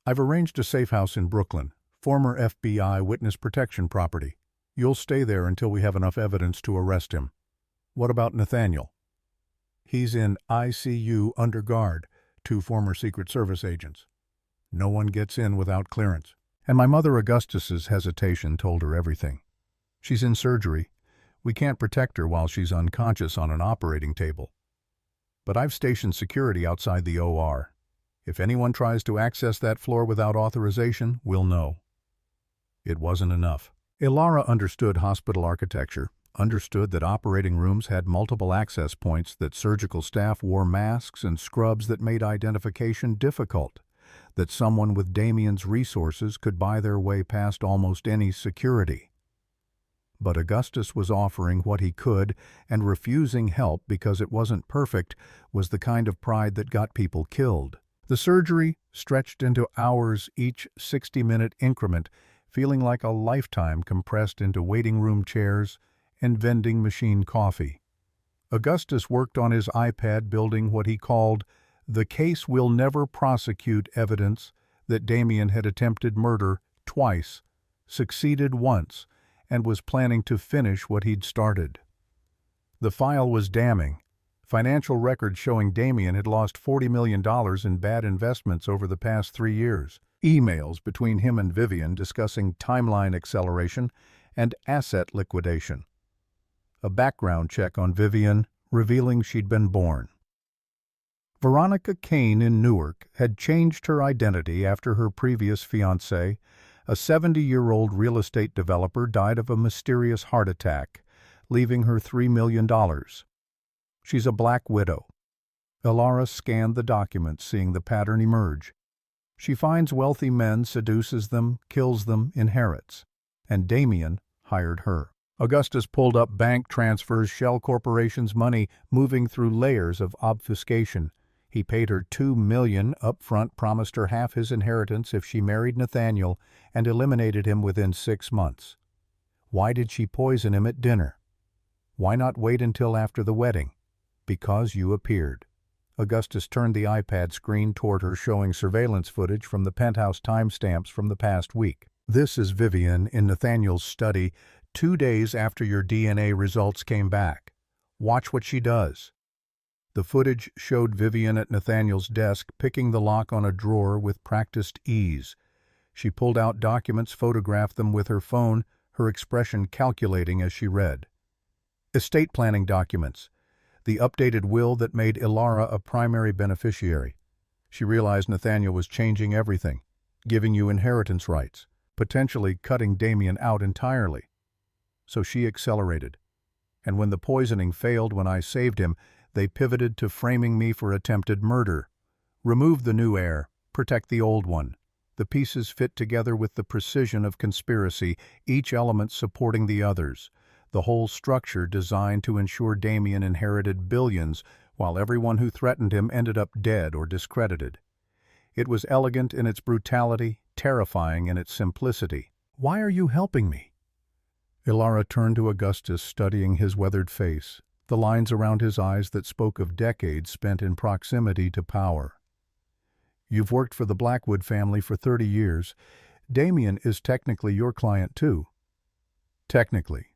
[SPEAKER 1] "I've arranged a safe house in Brooklyn, former FBI witness protection property. You'll stay there until we have enough evidence to arrest him." "What about Nathaniel?" "He's in ICU under guard. 2 former Secret Service agents. No one gets in without clearance. And my mother Augustus's hesitation told her everything. She's in surgery. We can't protect her while she's unconscious on an operating table. But I've stationed security outside the OR. If anyone tries to access that floor without authorization, we'll know. It wasn't enough. Ilara understood hospital architecture, understood that operating rooms had multiple access points, that surgical staff wore masks and scrubs that made identification difficult, that someone with Damien's resources could buy their way past almost any security. But Augustus was offering what he could, and refusing help because it wasn't perfect was the kind of pride that got people killed. The surgery stretched into hours, each 60-minute increment, feeling like a lifetime compressed into waiting room chairs and vending machine coffee. Augustus worked on his iPad building what he called the case will never prosecute evidence that Damien had attempted murder twice, succeeded once, and was planning to finish what he'd started. The file was damning. Financial records showing Damien had lost $40 million in bad investments over the past 3 years. Emails between him and Vivian discussing timeline acceleration and asset liquidation. A background check on Vivian revealing she'd been born. Veronica Kane in Newark had changed her identity after her previous fiancé, a 70-year-old real estate developer, died of a mysterious heart attack, leaving her $3 million. She's a black widow. Ilara scanned the documents, seeing the pattern emerge. She finds wealthy men, seduces them, kills them, inherits. And Damien hired her. Augustus pulled up bank transfers, shell corporations' money moving through layers of obfuscation. He paid her $2 million up front, promised her half his inheritance if she married Nathaniel, and eliminated him within 6 months. Why did she poison him at dinner? Why not wait until after the wedding? Because you appeared. Augustus turned the iPad screen toward her, showing surveillance footage from the penthouse timestamps from the past week. This is Vivian in Nathaniel's study 2 days after your DNA results came back. Watch what she does. The footage showed Vivian at Nathaniel's desk, picking the lock on a drawer with practiced ease. She pulled out documents, photographed them with her phone, her expression calculating as she read. Estate planning documents. The updated will that made Ilara a primary beneficiary. She realized Nathaniel was changing everything, giving you inheritance rights, potentially cutting Damien out entirely. So she accelerated. And when the poisoning failed when I saved him, they pivoted to framing me for attempted murder. Remove the new heir, protect the old one. The pieces fit together with the precision of conspiracy, each element supporting the others. The whole structure designed to ensure Damien inherited billions, while everyone who threatened him ended up dead or discredited. It was elegant in its brutality, terrifying in its simplicity. Why are you helping me? Ilara turned to Augustus, studying his weathered face, the lines around his eyes that spoke of decades spent in proximity to power. You've worked for the Blackwood family for 30 years. Damien is technically your client too. Technically.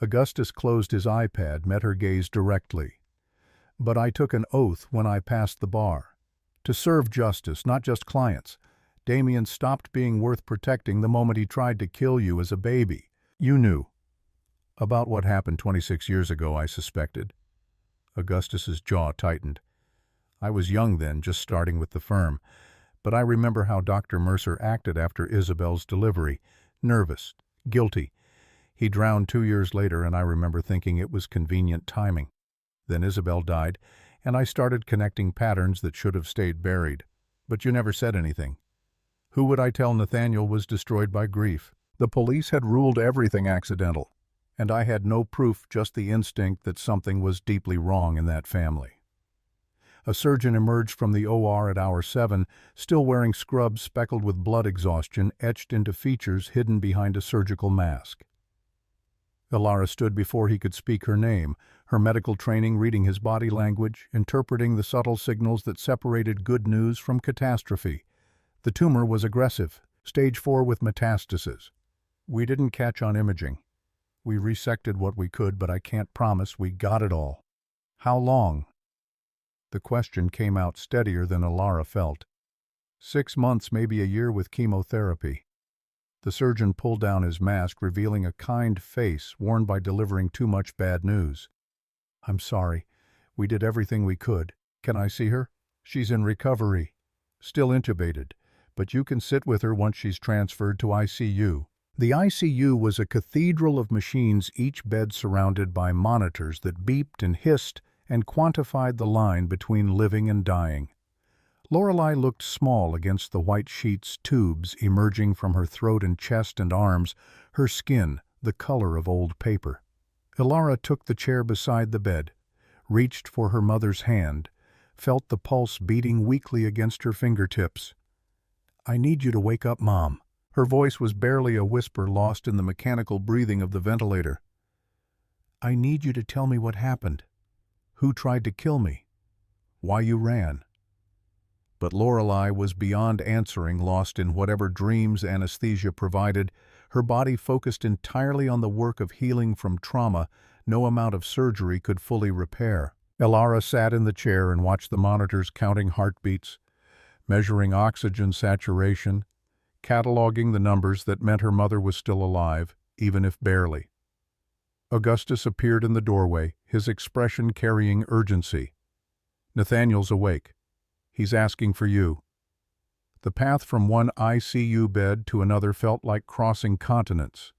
[SPEAKER 1] Augustus closed his iPad, met her gaze directly. But I took an oath when I passed the bar. To serve justice, not just clients. Damien stopped being worth protecting the moment he tried to kill you as a baby. You knew. About what happened 26 years ago, I suspected. Augustus's jaw tightened. I was young then, just starting with the firm. But I remember how Dr. Mercer acted after Isabel's delivery. Nervous, guilty. He drowned 2 years later, and I remember thinking it was convenient timing. Then Isabel died, and I started connecting patterns that should have stayed buried. But you never said anything. Who would I tell Nathaniel was destroyed by grief? The police had ruled everything accidental, and I had no proof, just the instinct that something was deeply wrong in that family. A surgeon emerged from the OR at hour 7, still wearing scrubs speckled with blood exhaustion etched into features hidden behind a surgical mask. Ilara stood before he could speak her name, her medical training reading his body language, interpreting the subtle signals that separated good news from catastrophe. The tumor was aggressive, stage 4 with metastases. We didn't catch on imaging. We resected what we could, but I can't promise we got it all. How long? The question came out steadier than Alara felt. 6 months, maybe a year with chemotherapy. The surgeon pulled down his mask, revealing a kind face worn by delivering too much bad news. I'm sorry. We did everything we could. Can I see her? She's in recovery. Still intubated. But you can sit with her once she's transferred to ICU. The ICU was a cathedral of machines, each bed surrounded by monitors that beeped and hissed and quantified the line between living and dying. Lorelei looked small against the white sheets, tubes emerging from her throat and chest and arms, her skin the color of old paper. Alara took the chair beside the bed, reached for her mother's hand, felt the pulse beating weakly against her fingertips. I need you to wake up, Mom. Her voice was barely a whisper lost in the mechanical breathing of the ventilator. I need you to tell me what happened. Who tried to kill me? Why you ran? But Lorelei was beyond answering, lost in whatever dreams anesthesia provided, her body focused entirely on the work of healing from trauma no amount of surgery could fully repair. Alara sat in the chair and watched the monitors counting heartbeats, measuring oxygen saturation, cataloging the numbers that meant her mother was still alive, even if barely. Augustus appeared in the doorway, his expression carrying urgency. Nathaniel's awake. He's asking for you. The path from one ICU bed to another felt like crossing continents.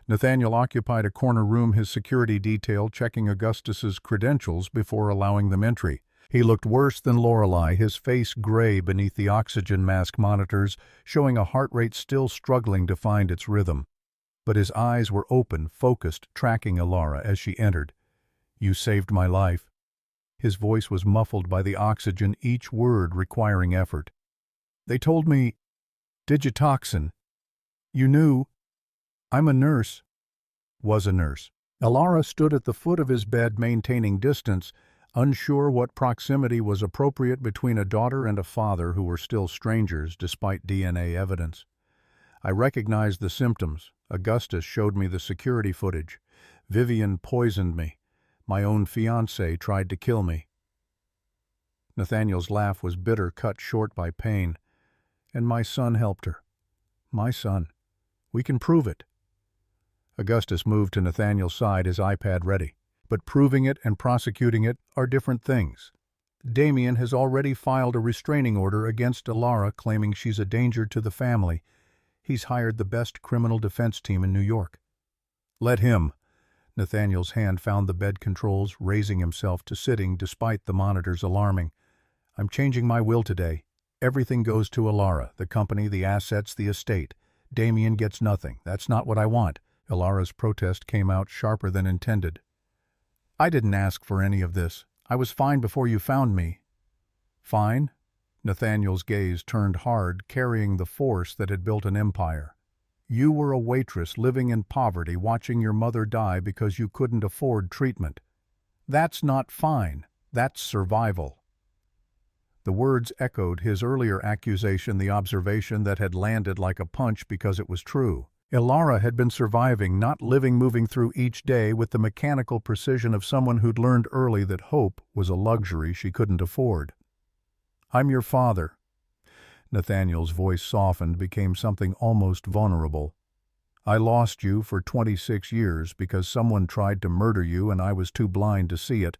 [SPEAKER 1] Nathaniel occupied a corner room, his security detail checking Augustus's credentials before allowing them entry. He looked worse than Lorelei, his face gray beneath the oxygen mask monitors, showing a heart rate still struggling to find its rhythm. But his eyes were open, focused, tracking Alara as she entered. You saved my life. His voice was muffled by the oxygen, each word requiring effort. They told me, digitoxin. You knew. I'm a nurse. Was a nurse. Alara stood at the foot of his bed, maintaining distance, unsure what proximity was appropriate between a daughter and a father who were still strangers despite DNA evidence. I recognized the symptoms. Augustus showed me the security footage. Vivian poisoned me. My own fiancée tried to kill me. Nathaniel's laugh was bitter, cut short by pain. And my son helped her. My son. We can prove it. Augustus moved to Nathaniel's side, his iPad ready. But proving it and prosecuting it are different things. Damien has already filed a restraining order against Alara, claiming she's a danger to the family. He's hired the best criminal defense team in New York. Let him. Nathaniel's hand found the bed controls, raising himself to sitting despite the monitors alarming. I'm changing my will today. Everything goes to Alara, the company, the assets, the estate. Damien gets nothing. That's not what I want. Alara's protest came out sharper than intended. I didn't ask for any of this. I was fine before you found me. Fine? Nathaniel's gaze turned hard, carrying the force that had built an empire. You were a waitress living in poverty, watching your mother die because you couldn't afford treatment. That's not fine. That's survival. The words echoed his earlier accusation, the observation that had landed like a punch because it was true. Alara had been surviving, not living, moving through each day with the mechanical precision of someone who'd learned early that hope was a luxury she couldn't afford. I'm your father. Nathaniel's voice softened, became something almost vulnerable. I lost you for 26 years because someone tried to murder you and I was too blind to see it.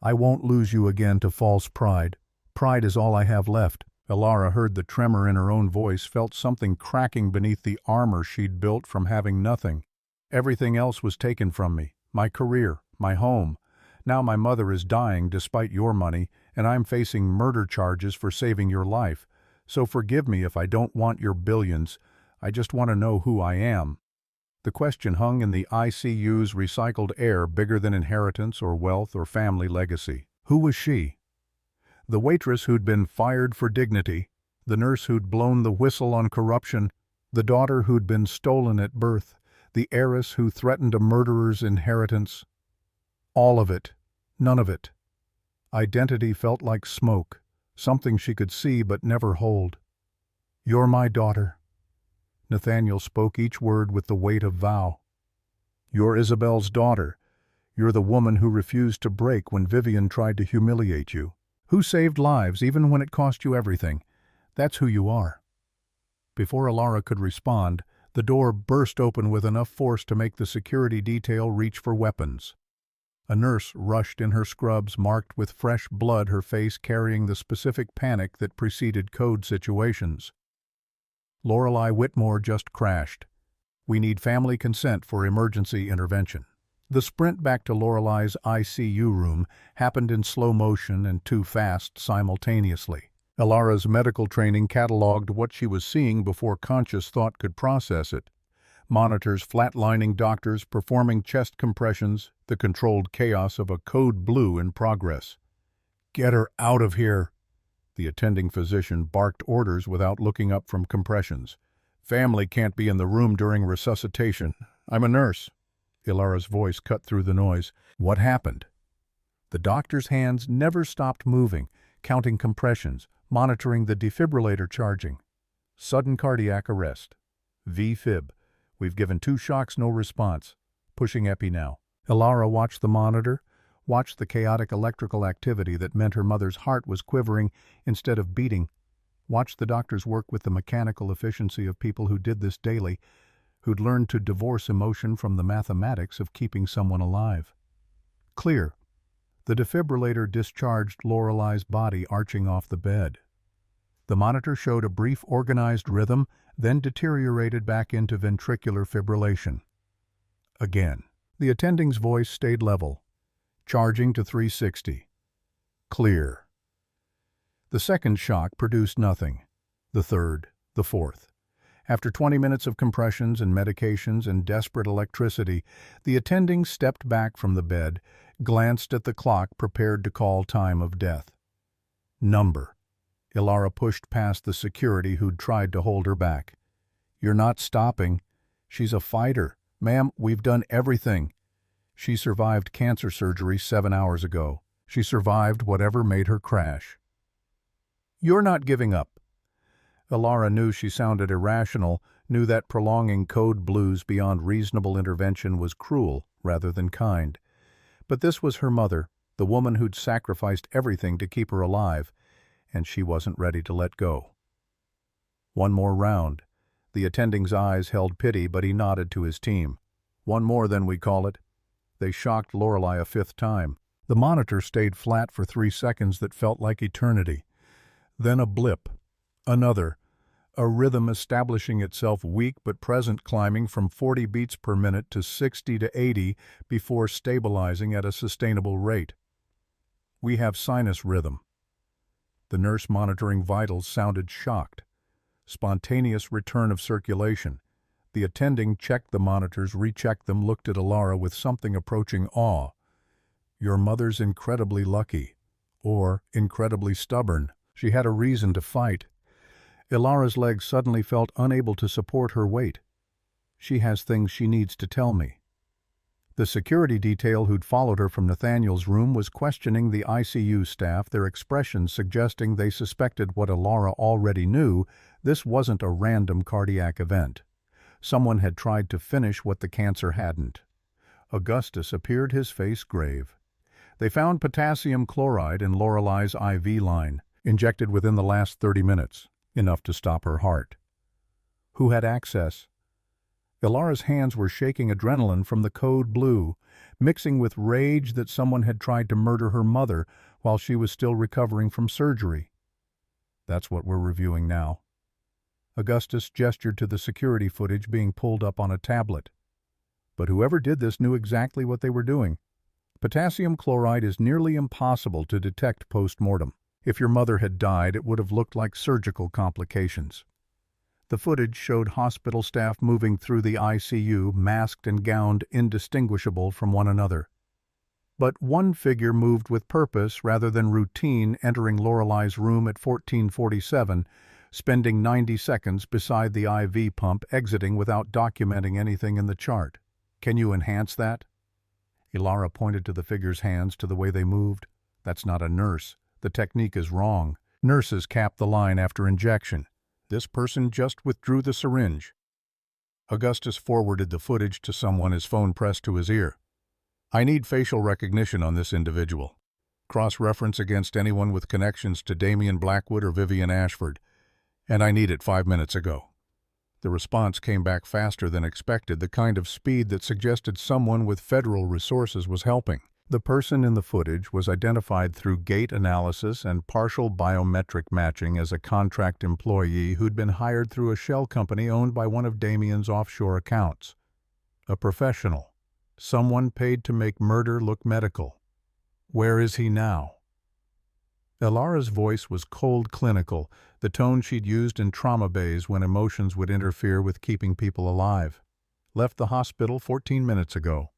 [SPEAKER 1] I won't lose you again to false pride. Pride is all I have left. Alara heard the tremor in her own voice, felt something cracking beneath the armor she'd built from having nothing. Everything else was taken from me. My career, my home. Now my mother is dying despite your money, and I'm facing murder charges for saving your life. So forgive me if I don't want your billions. I just want to know who I am. The question hung in the ICU's recycled air, bigger than inheritance or wealth or family legacy. Who was she? The waitress who'd been fired for dignity, the nurse who'd blown the whistle on corruption, the daughter who'd been stolen at birth, the heiress who threatened a murderer's inheritance. All of it. None of it. Identity felt like smoke, something she could see but never hold. You're my daughter. Nathaniel spoke each word with the weight of vow. You're Isabel's daughter. You're the woman who refused to break when Vivian tried to humiliate you. Who saved lives even when it cost you everything? That's who you are." Before Alara could respond, the door burst open with enough force to make the security detail reach for weapons. A nurse rushed in her scrubs marked with fresh blood, her face carrying the specific panic that preceded code situations. Lorelei Whitmore just crashed. We need family consent for emergency intervention. The sprint back to Lorelei's ICU room happened in slow motion and too fast simultaneously. Alara's medical training cataloged what she was seeing before conscious thought could process it. Monitors flatlining doctors performing chest compressions, the controlled chaos of a code blue in progress. "Get her out of here!" The attending physician barked orders without looking up from compressions. "Family can't be in the room during resuscitation. I'm a nurse." Ilara's voice cut through the noise. What happened? The doctor's hands never stopped moving, counting compressions, monitoring the defibrillator charging. Sudden cardiac arrest. V-fib. We've given 2 shocks, no response. Pushing epi now. Ilara watched the monitor, watched the chaotic electrical activity that meant her mother's heart was quivering instead of beating, watched the doctors work with the mechanical efficiency of people who did this daily, who'd learned to divorce emotion from the mathematics of keeping someone alive. Clear. The defibrillator discharged Lorelei's body arching off the bed. The monitor showed a brief organized rhythm, then deteriorated back into ventricular fibrillation. Again. The attending's voice stayed level. Charging to 360. Clear. The second shock produced nothing. The third, the fourth. After 20 minutes of compressions and medications and desperate electricity, the attending stepped back from the bed, glanced at the clock, prepared to call time of death. Number. Ilara pushed past the security who'd tried to hold her back. "You're not stopping. She's a fighter. Ma'am, we've done everything. She survived cancer surgery 7 hours ago. She survived whatever made her crash." "You're not giving up." Ilara knew she sounded irrational, knew that prolonging code blues beyond reasonable intervention was cruel rather than kind. But this was her mother, the woman who'd sacrificed everything to keep her alive, and she wasn't ready to let go. One more round. The attending's eyes held pity, but he nodded to his team. "One more, then we call it." They shocked Lorelei a 5th time. The monitor stayed flat for 3 seconds that felt like eternity. Then a blip. Another. A rhythm establishing itself, weak but present, climbing from 40 beats per minute to 60 to 80 before stabilizing at a sustainable rate. "We have sinus rhythm." The nurse monitoring vitals sounded shocked. Spontaneous return of circulation. The attending checked the monitors, rechecked them, looked at Ilara with something approaching awe. "Your mother's incredibly lucky. Or incredibly stubborn. She had a reason to fight." Ilara's legs suddenly felt unable to support her weight. "She has things she needs to tell me." The security detail who'd followed her from Nathaniel's room was questioning the ICU staff, their expressions suggesting they suspected what Ilara already knew. This wasn't a random cardiac event. Someone had tried to finish what the cancer hadn't. Augustus appeared, his face grave. They found potassium chloride in Lorelei's IV line, injected within the last 30 minutes, enough to stop her heart. Who had access? Ilara's hands were shaking adrenaline from the code blue, mixing with rage that someone had tried to murder her mother while she was still recovering from surgery. "That's what we're reviewing now." Augustus gestured to the security footage being pulled up on a tablet. But whoever did this knew exactly what they were doing. Potassium chloride is nearly impossible to detect post-mortem. If your mother had died, it would have looked like surgical complications. The footage showed hospital staff moving through the ICU, masked and gowned, indistinguishable from one another. But one figure moved with purpose rather than routine, entering Lorelei's room at 14:47, spending 90 seconds beside the IV pump, exiting without documenting anything in the chart. "Can you enhance that?" Ilara pointed to the figure's hands, to the way they moved. "That's not a nurse. The technique is wrong. Nurses cap the line after injection. This person just withdrew the syringe." Augustus forwarded the footage to someone, his phone pressed to his ear. "I need facial recognition on this individual." Cross-reference against anyone with connections to Damian Blackwood or Vivian Ashford. And I need it 5 minutes ago. The response came back faster than expected, the kind of speed that suggested someone with federal resources was helping. The person in the footage was identified through gait analysis and partial biometric matching as a contract employee who'd been hired through a shell company owned by one of Damian's offshore accounts. A professional. Someone paid to make murder look medical. Where is he now? Elara's voice was cold clinical, the tone she'd used in trauma bays when emotions would interfere with keeping people alive. Left the hospital 14 minutes ago.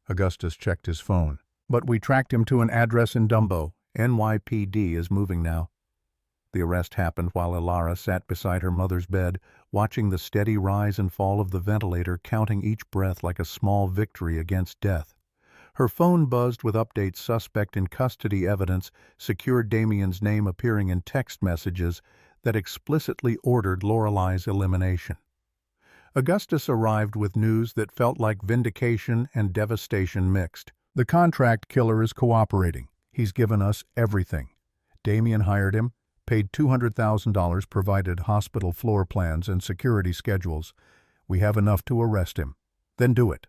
[SPEAKER 1] Augustus checked his phone. But we tracked him to an address in Dumbo. NYPD is moving now. The arrest happened while Elara sat beside her mother's bed, watching the steady rise and fall of the ventilator, counting each breath like a small victory against death. Her phone buzzed with updates: suspect in custody evidence, secured Damian's name appearing in text messages that explicitly ordered Lorelai's elimination. Augustus arrived with news that felt like vindication and devastation mixed. The contract killer is cooperating. He's given us everything. Damian hired him, paid $200,000, provided hospital floor plans and security schedules. We have enough to arrest him. Then do it.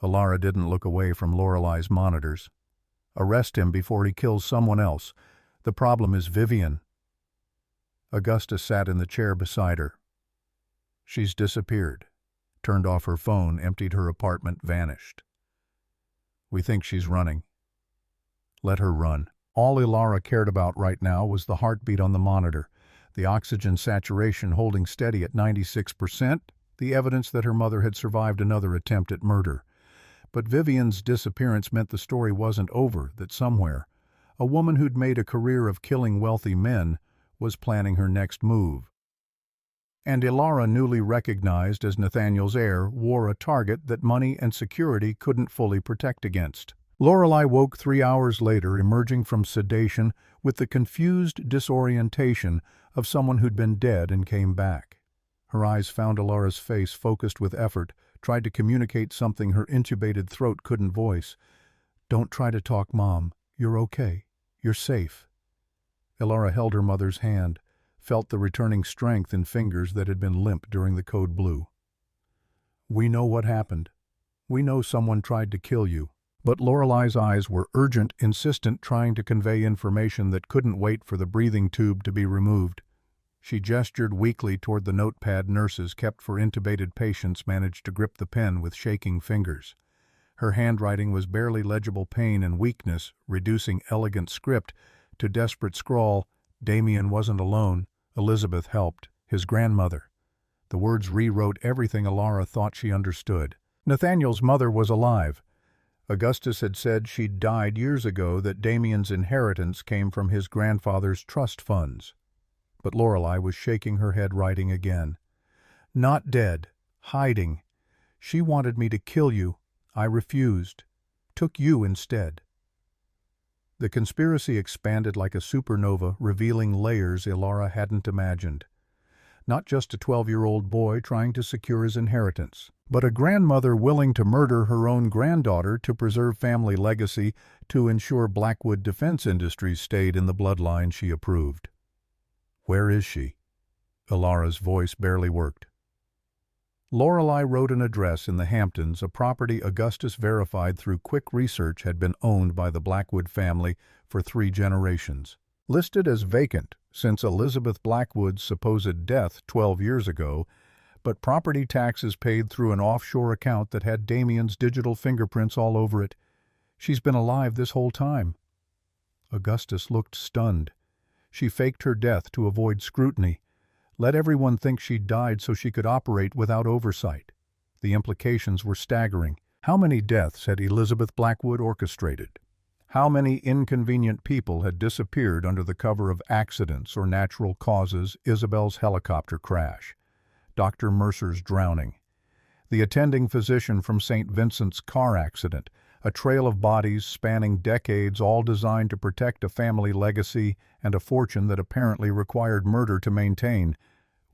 [SPEAKER 1] Elara didn't look away from Lorelai's monitors. Arrest him before he kills someone else. The problem is Vivian. Augustus sat in the chair beside her. She's disappeared. Turned off her phone, emptied her apartment, vanished. We think she's running. Let her run. All Elara cared about right now was the heartbeat on the monitor, the oxygen saturation holding steady at 96%, the evidence that her mother had survived another attempt at murder. But Vivian's disappearance meant the story wasn't over, that somewhere, a woman who'd made a career of killing wealthy men was planning her next move. And Elara, newly recognized as Nathaniel's heir, wore a target that money and security couldn't fully protect against. Lorelai woke 3 hours later, emerging from sedation with the confused disorientation of someone who'd been dead and came back. Her eyes found Elara's face, focused with effort, tried to communicate something her intubated throat couldn't voice. Don't try to talk, Mom. You're okay. You're safe. Elara held her mother's hand, felt the returning strength in fingers that had been limp during the code blue. We know what happened. We know someone tried to kill you. But Lorelai's eyes were urgent, insistent, trying to convey information that couldn't wait for the breathing tube to be removed. She gestured weakly toward the notepad nurses kept for intubated patients, managed to grip the pen with shaking fingers. Her handwriting was barely legible, pain and weakness reducing elegant script to desperate scrawl. Damian wasn't alone. Elizabeth helped, his grandmother. The words rewrote everything Elara thought she understood. Nathaniel's mother was alive. Augustus had said she'd died years ago, that Damian's inheritance came from his grandfather's trust funds. But Lorelai was shaking her head, writing again. Not dead. Hiding. She wanted me to kill you. I refused. Took you instead. The conspiracy expanded like a supernova, revealing layers Elara hadn't imagined. Not just a 12-year-old boy trying to secure his inheritance, but a grandmother willing to murder her own granddaughter to preserve family legacy, to ensure Blackwood Defense Industries stayed in the bloodline she approved. Where is she? Elara's voice barely worked. Lorelai wrote an address in the Hamptons, a property Augustus verified through quick research had been owned by the Blackwood family for 3 generations. Listed as vacant since Elizabeth Blackwood's supposed death 12 years ago, but property taxes paid through an offshore account that had Damian's digital fingerprints all over it. She's been alive this whole time. Augustus looked stunned. She faked her death to avoid scrutiny, let everyone think she'd died so she could operate without oversight. The implications were staggering. How many deaths had Elizabeth Blackwood orchestrated? How many inconvenient people had disappeared under the cover of accidents or natural causes? Isabel's helicopter crash, Dr. Mercer's drowning, the attending physician from St. Vincent's car accident, a trail of bodies spanning decades, all designed to protect a family legacy and a fortune that apparently required murder to maintain.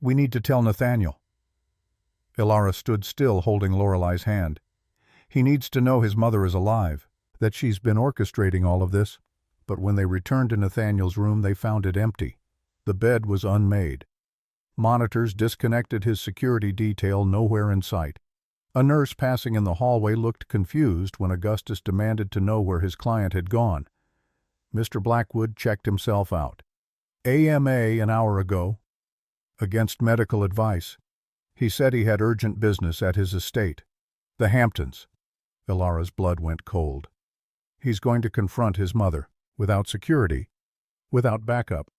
[SPEAKER 1] We need to tell Nathaniel. Elara stood still, holding Lorelai's hand. He needs to know his mother is alive. that she's been orchestrating all of this, but when they returned to Nathaniel's room they found it empty. The bed was unmade. Monitors disconnected his security detail, nowhere in sight. A nurse passing in the hallway looked confused when Augustus demanded to know where his client had gone. Mr. Blackwood checked himself out. AMA an hour ago. Against medical advice. He said he had urgent business at his estate. The Hamptons. Ilara's blood went cold. He's going to confront his mother. Without security. Without backup.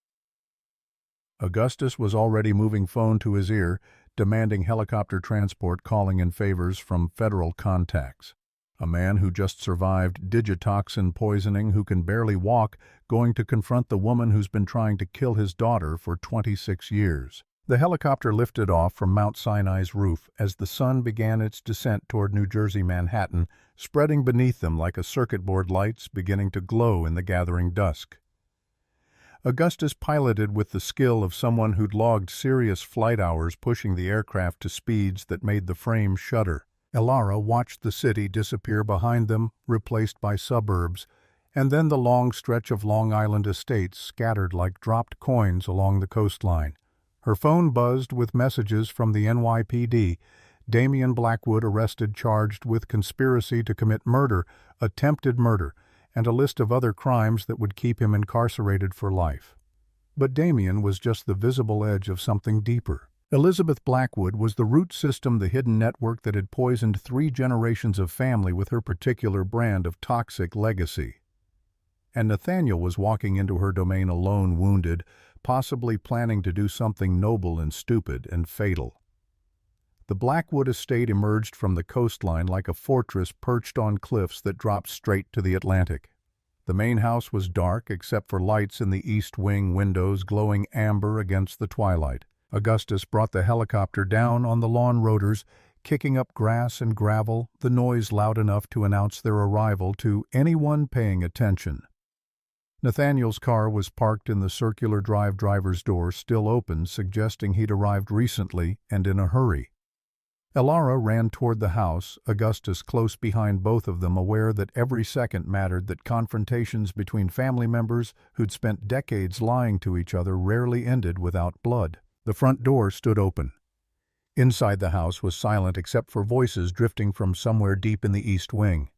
[SPEAKER 1] Augustus was already moving phone to his ear, demanding helicopter transport, calling in favors from federal contacts. A man who just survived digitoxin poisoning, who can barely walk, going to confront the woman who's been trying to kill his daughter for 26 years. The helicopter lifted off from Mount Sinai's roof as the sun began its descent toward New Jersey Manhattan, spreading beneath them like a circuit board lights beginning to glow in the gathering dusk. Augustus piloted with the skill of someone who'd logged serious flight hours, pushing the aircraft to speeds that made the frame shudder. Ilara watched the city disappear behind them, replaced by suburbs, and then the long stretch of Long Island estates scattered like dropped coins along the coastline. Her phone buzzed with messages from the NYPD. Damian Blackwood arrested, charged with conspiracy to commit murder, attempted murder, and a list of other crimes that would keep him incarcerated for life. But Damian was just the visible edge of something deeper. Elizabeth Blackwood was the root system, the hidden network that had poisoned 3 generations of family with her particular brand of toxic legacy. And Nathaniel was walking into her domain alone, wounded, possibly planning to do something noble and stupid and fatal. The Blackwood estate emerged from the coastline like a fortress perched on cliffs that dropped straight to the Atlantic. The main house was dark except for lights in the east wing windows glowing amber against the twilight. Augustus brought the helicopter down on the lawn rotors, kicking up grass and gravel, the noise loud enough to announce their arrival to anyone paying attention. Nathaniel's car was parked in the circular driver's door, still open, suggesting he'd arrived recently and in a hurry. Ilara ran toward the house, Augustus close behind both of them, aware that every second mattered, that confrontations between family members who'd spent decades lying to each other rarely ended without blood. The front door stood open. Inside the house was silent except for voices drifting from somewhere deep in the east wing.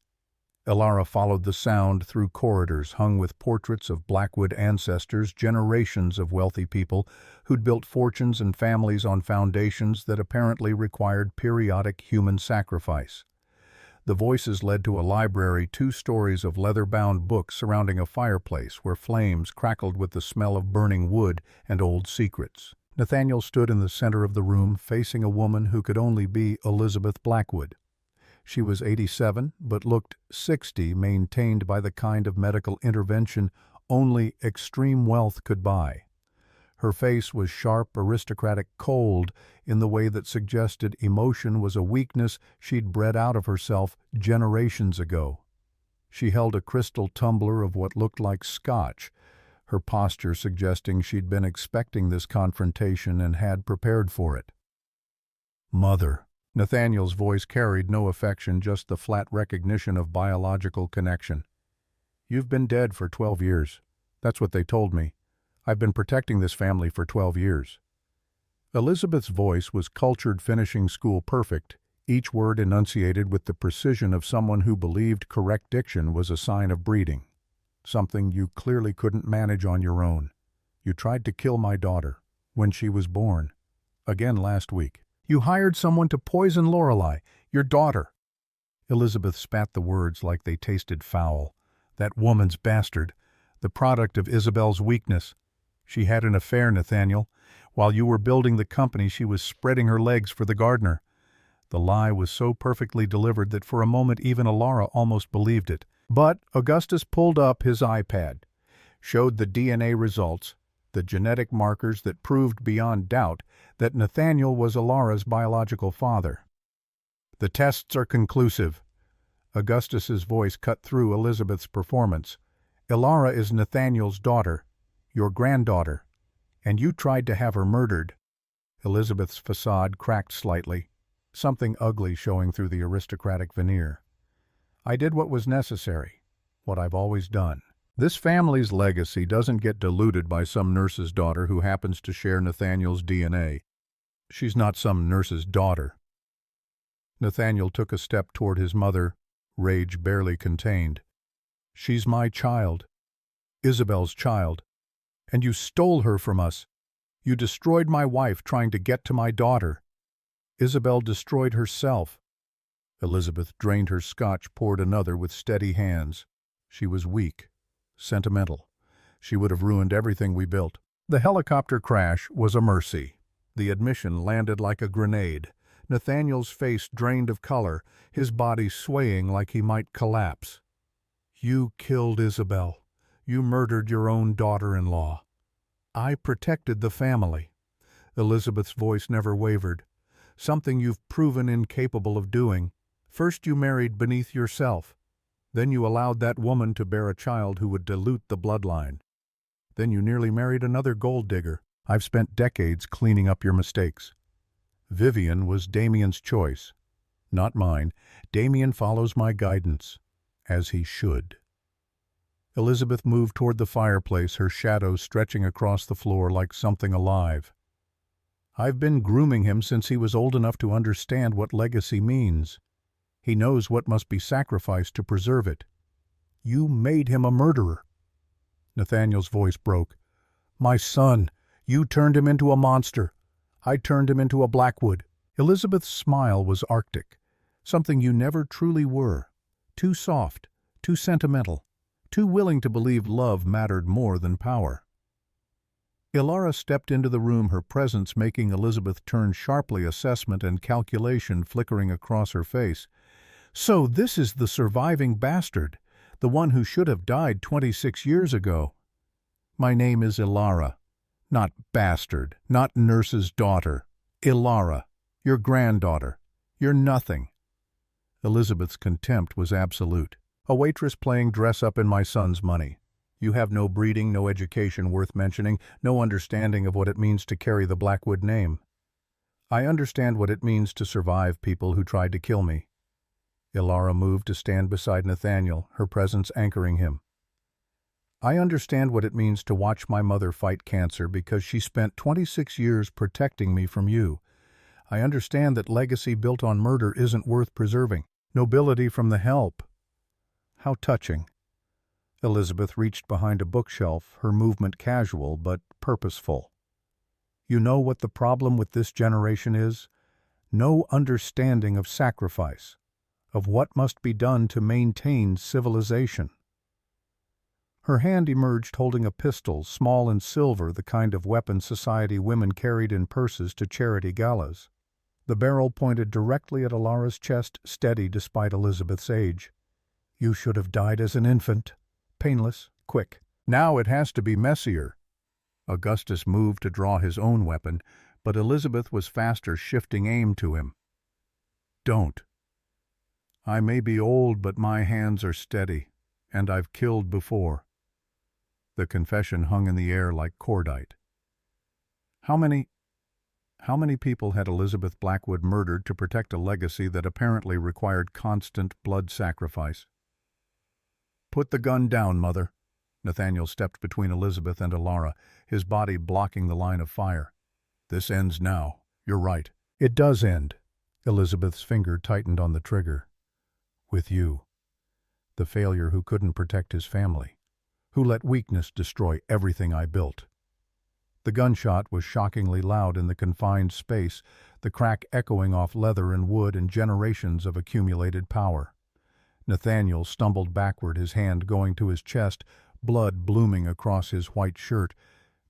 [SPEAKER 1] Ilara followed the sound through corridors hung with portraits of Blackwood ancestors, generations of wealthy people who'd built fortunes and families on foundations that apparently required periodic human sacrifice. The voices led to a library, 2 stories of leather-bound books surrounding a fireplace where flames crackled with the smell of burning wood and old secrets. Nathaniel stood in the center of the room, facing a woman who could only be Elizabeth Blackwood. She was 87, but looked 60, maintained by the kind of medical intervention only extreme wealth could buy. Her face was sharp, aristocratic, cold, in the way that suggested emotion was a weakness she'd bred out of herself generations ago. She held a crystal tumbler of what looked like scotch, her posture suggesting she'd been expecting this confrontation and had prepared for it. "Mother." Nathaniel's voice carried no affection, just the flat recognition of biological connection. "You've been dead for 12 years. That's what they told me. I've been protecting this family for 12 years. Elizabeth's voice was cultured, finishing school perfect, each word enunciated with the precision of someone who believed correct diction was a sign of breeding. "Something you clearly couldn't manage on your own. You tried to kill my daughter when she was born. Again last week. You hired someone to poison Lorelei, your daughter." Elizabeth spat the words like they tasted foul. "That woman's bastard, the product of Isabel's weakness. She had an affair, Nathaniel. While you were building the company, she was spreading her legs for the gardener." The lie was so perfectly delivered that for a moment even Ilara almost believed it. But Augustus pulled up his iPad, showed the DNA results, the genetic markers that proved beyond doubt that Nathaniel was Ilara's biological father. "The tests are conclusive." Augustus's voice cut through Elizabeth's performance. "Ilara is Nathaniel's daughter, your granddaughter, and you tried to have her murdered." Elizabeth's facade cracked slightly, something ugly showing through the aristocratic veneer. "I did what was necessary. what I've always done. This family's legacy doesn't get diluted by some nurse's daughter who happens to share Nathaniel's DNA. She's not some nurse's daughter. Nathaniel took a step toward his mother, rage barely contained. She's my child, Isabel's child, and you stole her from us. You destroyed my wife trying to get to my daughter. Isabel destroyed herself. Elizabeth drained her scotch, poured another with steady hands. She was weak, sentimental. She would have ruined everything we built. The helicopter crash was a mercy. The admission landed like a grenade. Nathaniel's face drained of color, his body swaying like he might collapse. You killed Isabel. You murdered your own daughter-in-law. I protected the family. Elizabeth's voice never wavered. Something you've proven incapable of doing. First you married beneath yourself. Then you allowed that woman to bear a child who would dilute the bloodline. Then you nearly married another gold digger. I've spent decades cleaning up your mistakes. Vivian was Damien's choice, not mine. Damien follows my guidance, as he should. Elizabeth moved toward the fireplace, her shadow stretching across the floor like something alive. I've been grooming him since he was old enough to understand what legacy means. He knows what must be sacrificed to preserve it. You made him a murderer. Nathaniel's voice broke. My son, you turned him into a monster. I turned him into a Blackwood. Elizabeth's smile was arctic, something you never truly were. Too soft, too sentimental, too willing to believe love mattered more than power. Ilara stepped into the room, her presence making Elizabeth turn sharply, assessment and calculation flickering across her face. So this is the surviving bastard, the one who should have died 26 years ago. My name is Ilara. Not bastard, not nurse's daughter. Ilara, your granddaughter. You're nothing. Elizabeth's contempt was absolute. A waitress playing dress-up in my son's money. You have no breeding, no education worth mentioning, no understanding of what it means to carry the Blackwood name. I understand what it means to survive people who tried to kill me. Ilara moved to stand beside Nathaniel, her presence anchoring him. I understand what it means to watch my mother fight cancer because she spent 26 years protecting me from you. I understand that legacy built on murder isn't worth preserving. Nobility from the help. How touching. Elizabeth reached behind a bookshelf, her movement casual but purposeful. You know what the problem with this generation is? No understanding of sacrifice, of what must be done to maintain civilization. Her hand emerged holding a pistol, small and silver, the kind of weapon society women carried in purses to charity galas. The barrel pointed directly at Ilara's chest, steady despite Elizabeth's age. You should have died as an infant. Painless, quick. Now it has to be messier. Augustus moved to draw his own weapon, but Elizabeth was faster, shifting aim to him. Don't. I may be old, but my hands are steady, and I've killed before. The confession hung in the air like cordite. How many people had Elizabeth Blackwood murdered to protect a legacy that apparently required constant blood sacrifice? Put the gun down, Mother. Nathaniel stepped between Elizabeth and Ilara, his body blocking the line of fire. This ends now. You're right. It does end. Elizabeth's finger tightened on the trigger. With you. The failure who couldn't protect his family, who let weakness destroy everything I built. The gunshot was shockingly loud in the confined space, the crack echoing off leather and wood and generations of accumulated power. Nathaniel stumbled backward, his hand going to his chest, blood blooming across his white shirt,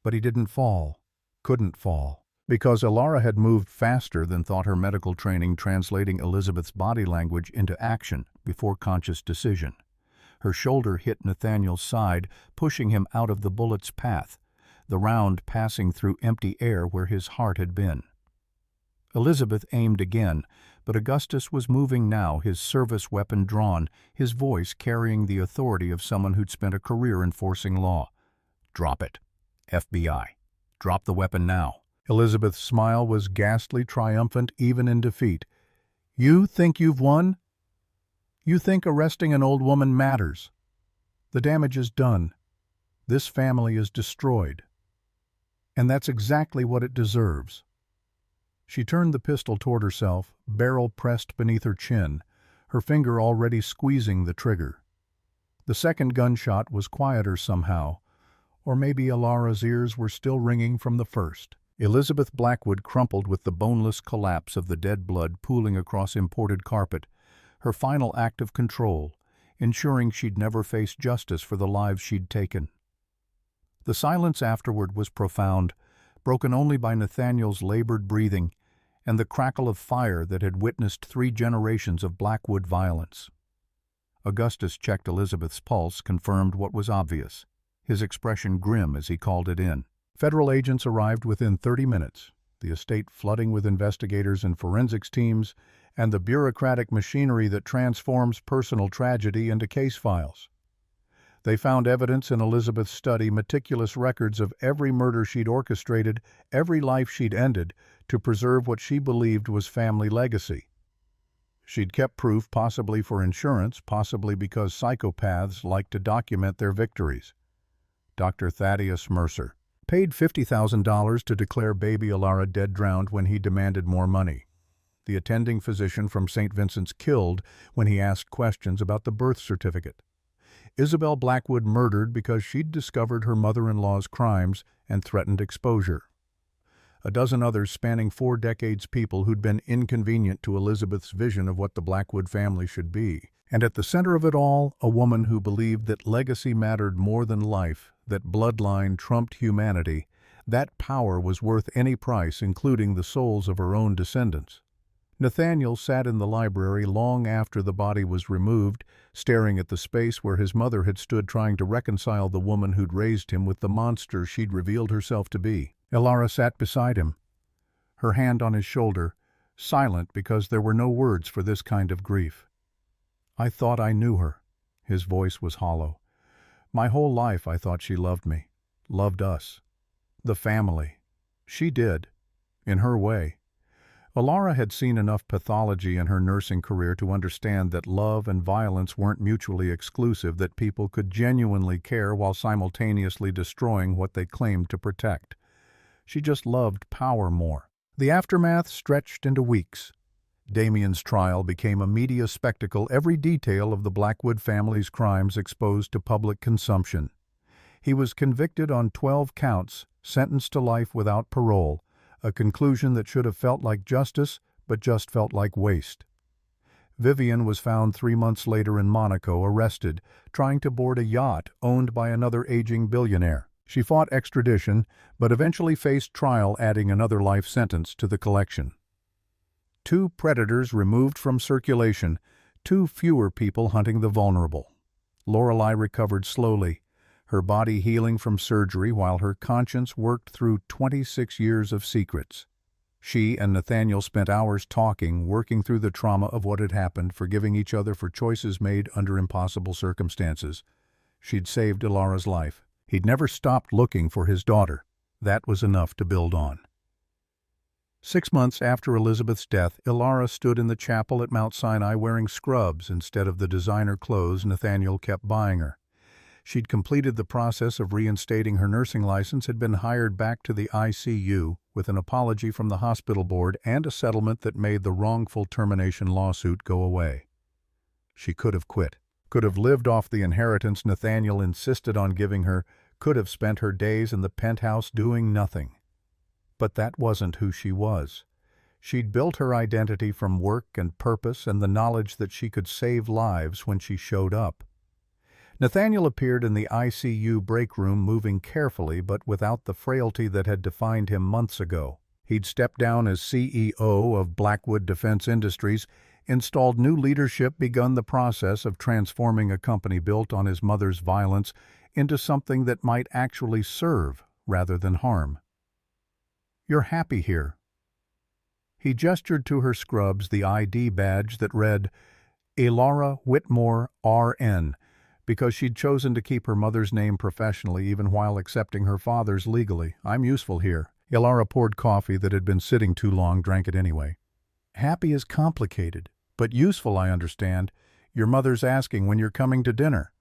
[SPEAKER 1] but he didn't fall, couldn't fall, because Ilara had moved faster than thought her medical training, translating Elizabeth's body language into action before conscious decision. Her shoulder hit Nathaniel's side, pushing him out of the bullet's path, the round passing through empty air where his heart had been. Elizabeth aimed again, but Augustus was moving now, his service weapon drawn, his voice carrying the authority of someone who'd spent a career enforcing law. Drop it. FBI. Drop the weapon now. Elizabeth's smile was ghastly, triumphant, even in defeat. You think you've won? You think arresting an old woman matters? The damage is done. This family is destroyed. And that's exactly what it deserves. She turned the pistol toward herself, barrel pressed beneath her chin, her finger already squeezing the trigger. The second gunshot was quieter somehow, or maybe Ilara's ears were still ringing from the first. Elizabeth Blackwood crumpled with the boneless collapse of the dead blood pooling across imported carpet, her final act of control, ensuring she'd never face justice for the lives she'd taken. The silence afterward was profound, broken only by Nathaniel's labored breathing and the crackle of fire that had witnessed 3 generations of Blackwood violence. Augustus checked Elizabeth's pulse, confirmed what was obvious, his expression grim as he called it in. Federal agents arrived within 30 minutes, the estate flooding with investigators and forensics teams and the bureaucratic machinery that transforms personal tragedy into case files. They found evidence in Elizabeth's study, meticulous records of every murder she'd orchestrated, every life she'd ended, to preserve what she believed was family legacy. She'd kept proof, possibly for insurance, possibly because psychopaths like to document their victories. Dr. Thaddeus Mercer paid $50,000 to declare baby Ilara dead drowned when he demanded more money. The attending physician from St. Vincent's killed when he asked questions about the birth certificate. Isabel Blackwood murdered because she'd discovered her mother-in-law's crimes and threatened exposure. A dozen others spanning 4 decades, people who'd been inconvenient to Elizabeth's vision of what the Blackwood family should be. And at the center of it all, a woman who believed that legacy mattered more than life, that bloodline trumped humanity, that power was worth any price, including the souls of her own descendants. Nathaniel sat in the library long after the body was removed, staring at the space where his mother had stood, trying to reconcile the woman who'd raised him with the monster she'd revealed herself to be. Ilara sat beside him, her hand on his shoulder, silent because there were no words for this kind of grief. "I thought I knew her." His voice was hollow. "My whole life I thought she loved me, loved us. The family. She did, in her way." Ilara had seen enough pathology in her nursing career to understand that love and violence weren't mutually exclusive, that people could genuinely care while simultaneously destroying what they claimed to protect. She just loved power more. The aftermath stretched into weeks. Damien's trial became a media spectacle, every detail of the Blackwood family's crimes exposed to public consumption. He was convicted on 12 counts, sentenced to life without parole, a conclusion that should have felt like justice, but just felt like waste. Vivian was found 3 months later in Monaco, arrested, trying to board a yacht owned by another aging billionaire. She fought extradition, but eventually faced trial, adding another life sentence to the collection. 2 predators removed from circulation, 2 fewer people hunting the vulnerable. Lorelei recovered slowly, her body healing from surgery while her conscience worked through 26 years of secrets. She and Nathaniel spent hours talking, working through the trauma of what had happened, forgiving each other for choices made under impossible circumstances. She'd saved Ilara's life. He'd never stopped looking for his daughter. That was enough to build on. 6 months after Elizabeth's death, Ilara stood in the chapel at Mount Sinai wearing scrubs instead of the designer clothes Nathaniel kept buying her. She'd completed the process of reinstating her nursing license, had been hired back to the ICU with an apology from the hospital board and a settlement that made the wrongful termination lawsuit go away. She could have quit, could have lived off the inheritance Nathaniel insisted on giving her, could have spent her days in the penthouse doing nothing. But that wasn't who she was. She'd built her identity from work and purpose and the knowledge that she could save lives when she showed up. Nathaniel appeared in the ICU break room, moving carefully but without the frailty that had defined him months ago. He'd stepped down as CEO of Blackwood Defense Industries, installed new leadership, begun the process of transforming a company built on his mother's violence into something that might actually serve rather than harm. "You're happy here." He gestured to her scrubs, the ID badge that read Ilara Whitmore, RN, because she'd chosen to keep her mother's name professionally even while accepting her father's legally. "I'm useful here." Ilara poured coffee that had been sitting too long, drank it anyway. "Happy is complicated, but useful, I understand. Your mother's asking when you're coming to dinner."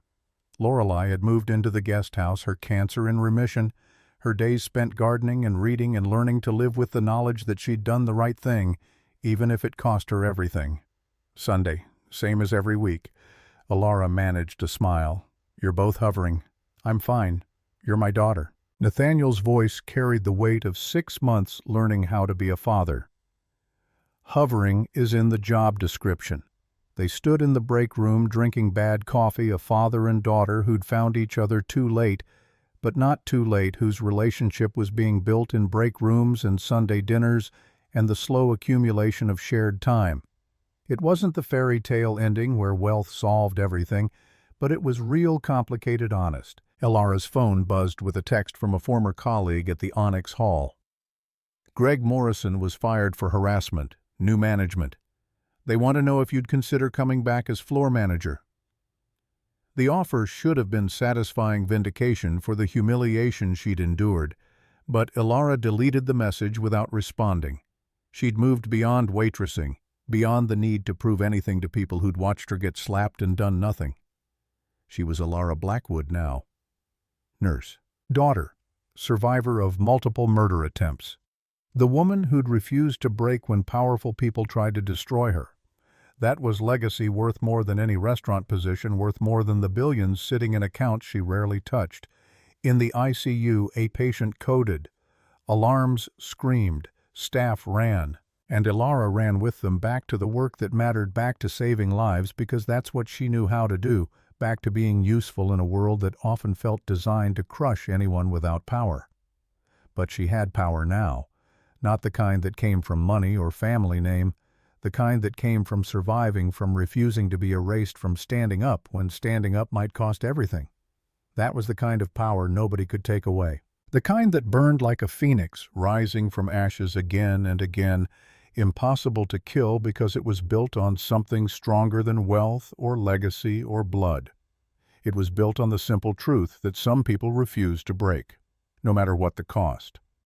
[SPEAKER 1] Lorelei had moved into the guest house, her cancer in remission, her days spent gardening and reading and learning to live with the knowledge that she'd done the right thing, even if it cost her everything. Sunday, same as every week. Alara managed to smile. "You're both hovering. I'm fine. You're my daughter." Nathaniel's voice carried the weight of 6 months learning how to be a father. Hovering is in the job description. They stood in the break room drinking bad coffee, a father and daughter who'd found each other too late, but not too late, whose relationship was being built in break rooms and Sunday dinners and the slow accumulation of shared time. It wasn't the fairy tale ending where wealth solved everything, but it was real, complicated, honest. Elara's phone buzzed with a text from a former colleague at the Onyx Hall. Greg Morrison was fired for harassment. New management. They want to know if you'd consider coming back as floor manager. The offer should have been satisfying vindication for the humiliation she'd endured, but Elara deleted the message without responding. She'd moved beyond waitressing, beyond the need to prove anything to people who'd watched her get slapped and done nothing. She was Elara Blackwood now. Nurse. Daughter. Survivor of multiple murder attempts. The woman who'd refused to break when powerful people tried to destroy her. That was legacy worth more than any restaurant position, worth more than the billions sitting in accounts she rarely touched. In the ICU, a patient coded. Alarms screamed. Staff ran. And Elara ran with them back to the work that mattered, back to saving lives, because that's what she knew how to do, back to being useful in a world that often felt designed to crush anyone without power. But she had power now. Not the kind that came from money or family name, the kind that came from surviving, from refusing to be erased, from standing up when standing up might cost everything. That was the kind of power nobody could take away. The kind that burned like a phoenix, rising from ashes again and again, impossible to kill because it was built on something stronger than wealth or legacy or blood. It was built on the simple truth that some people refused to break, no matter what the cost.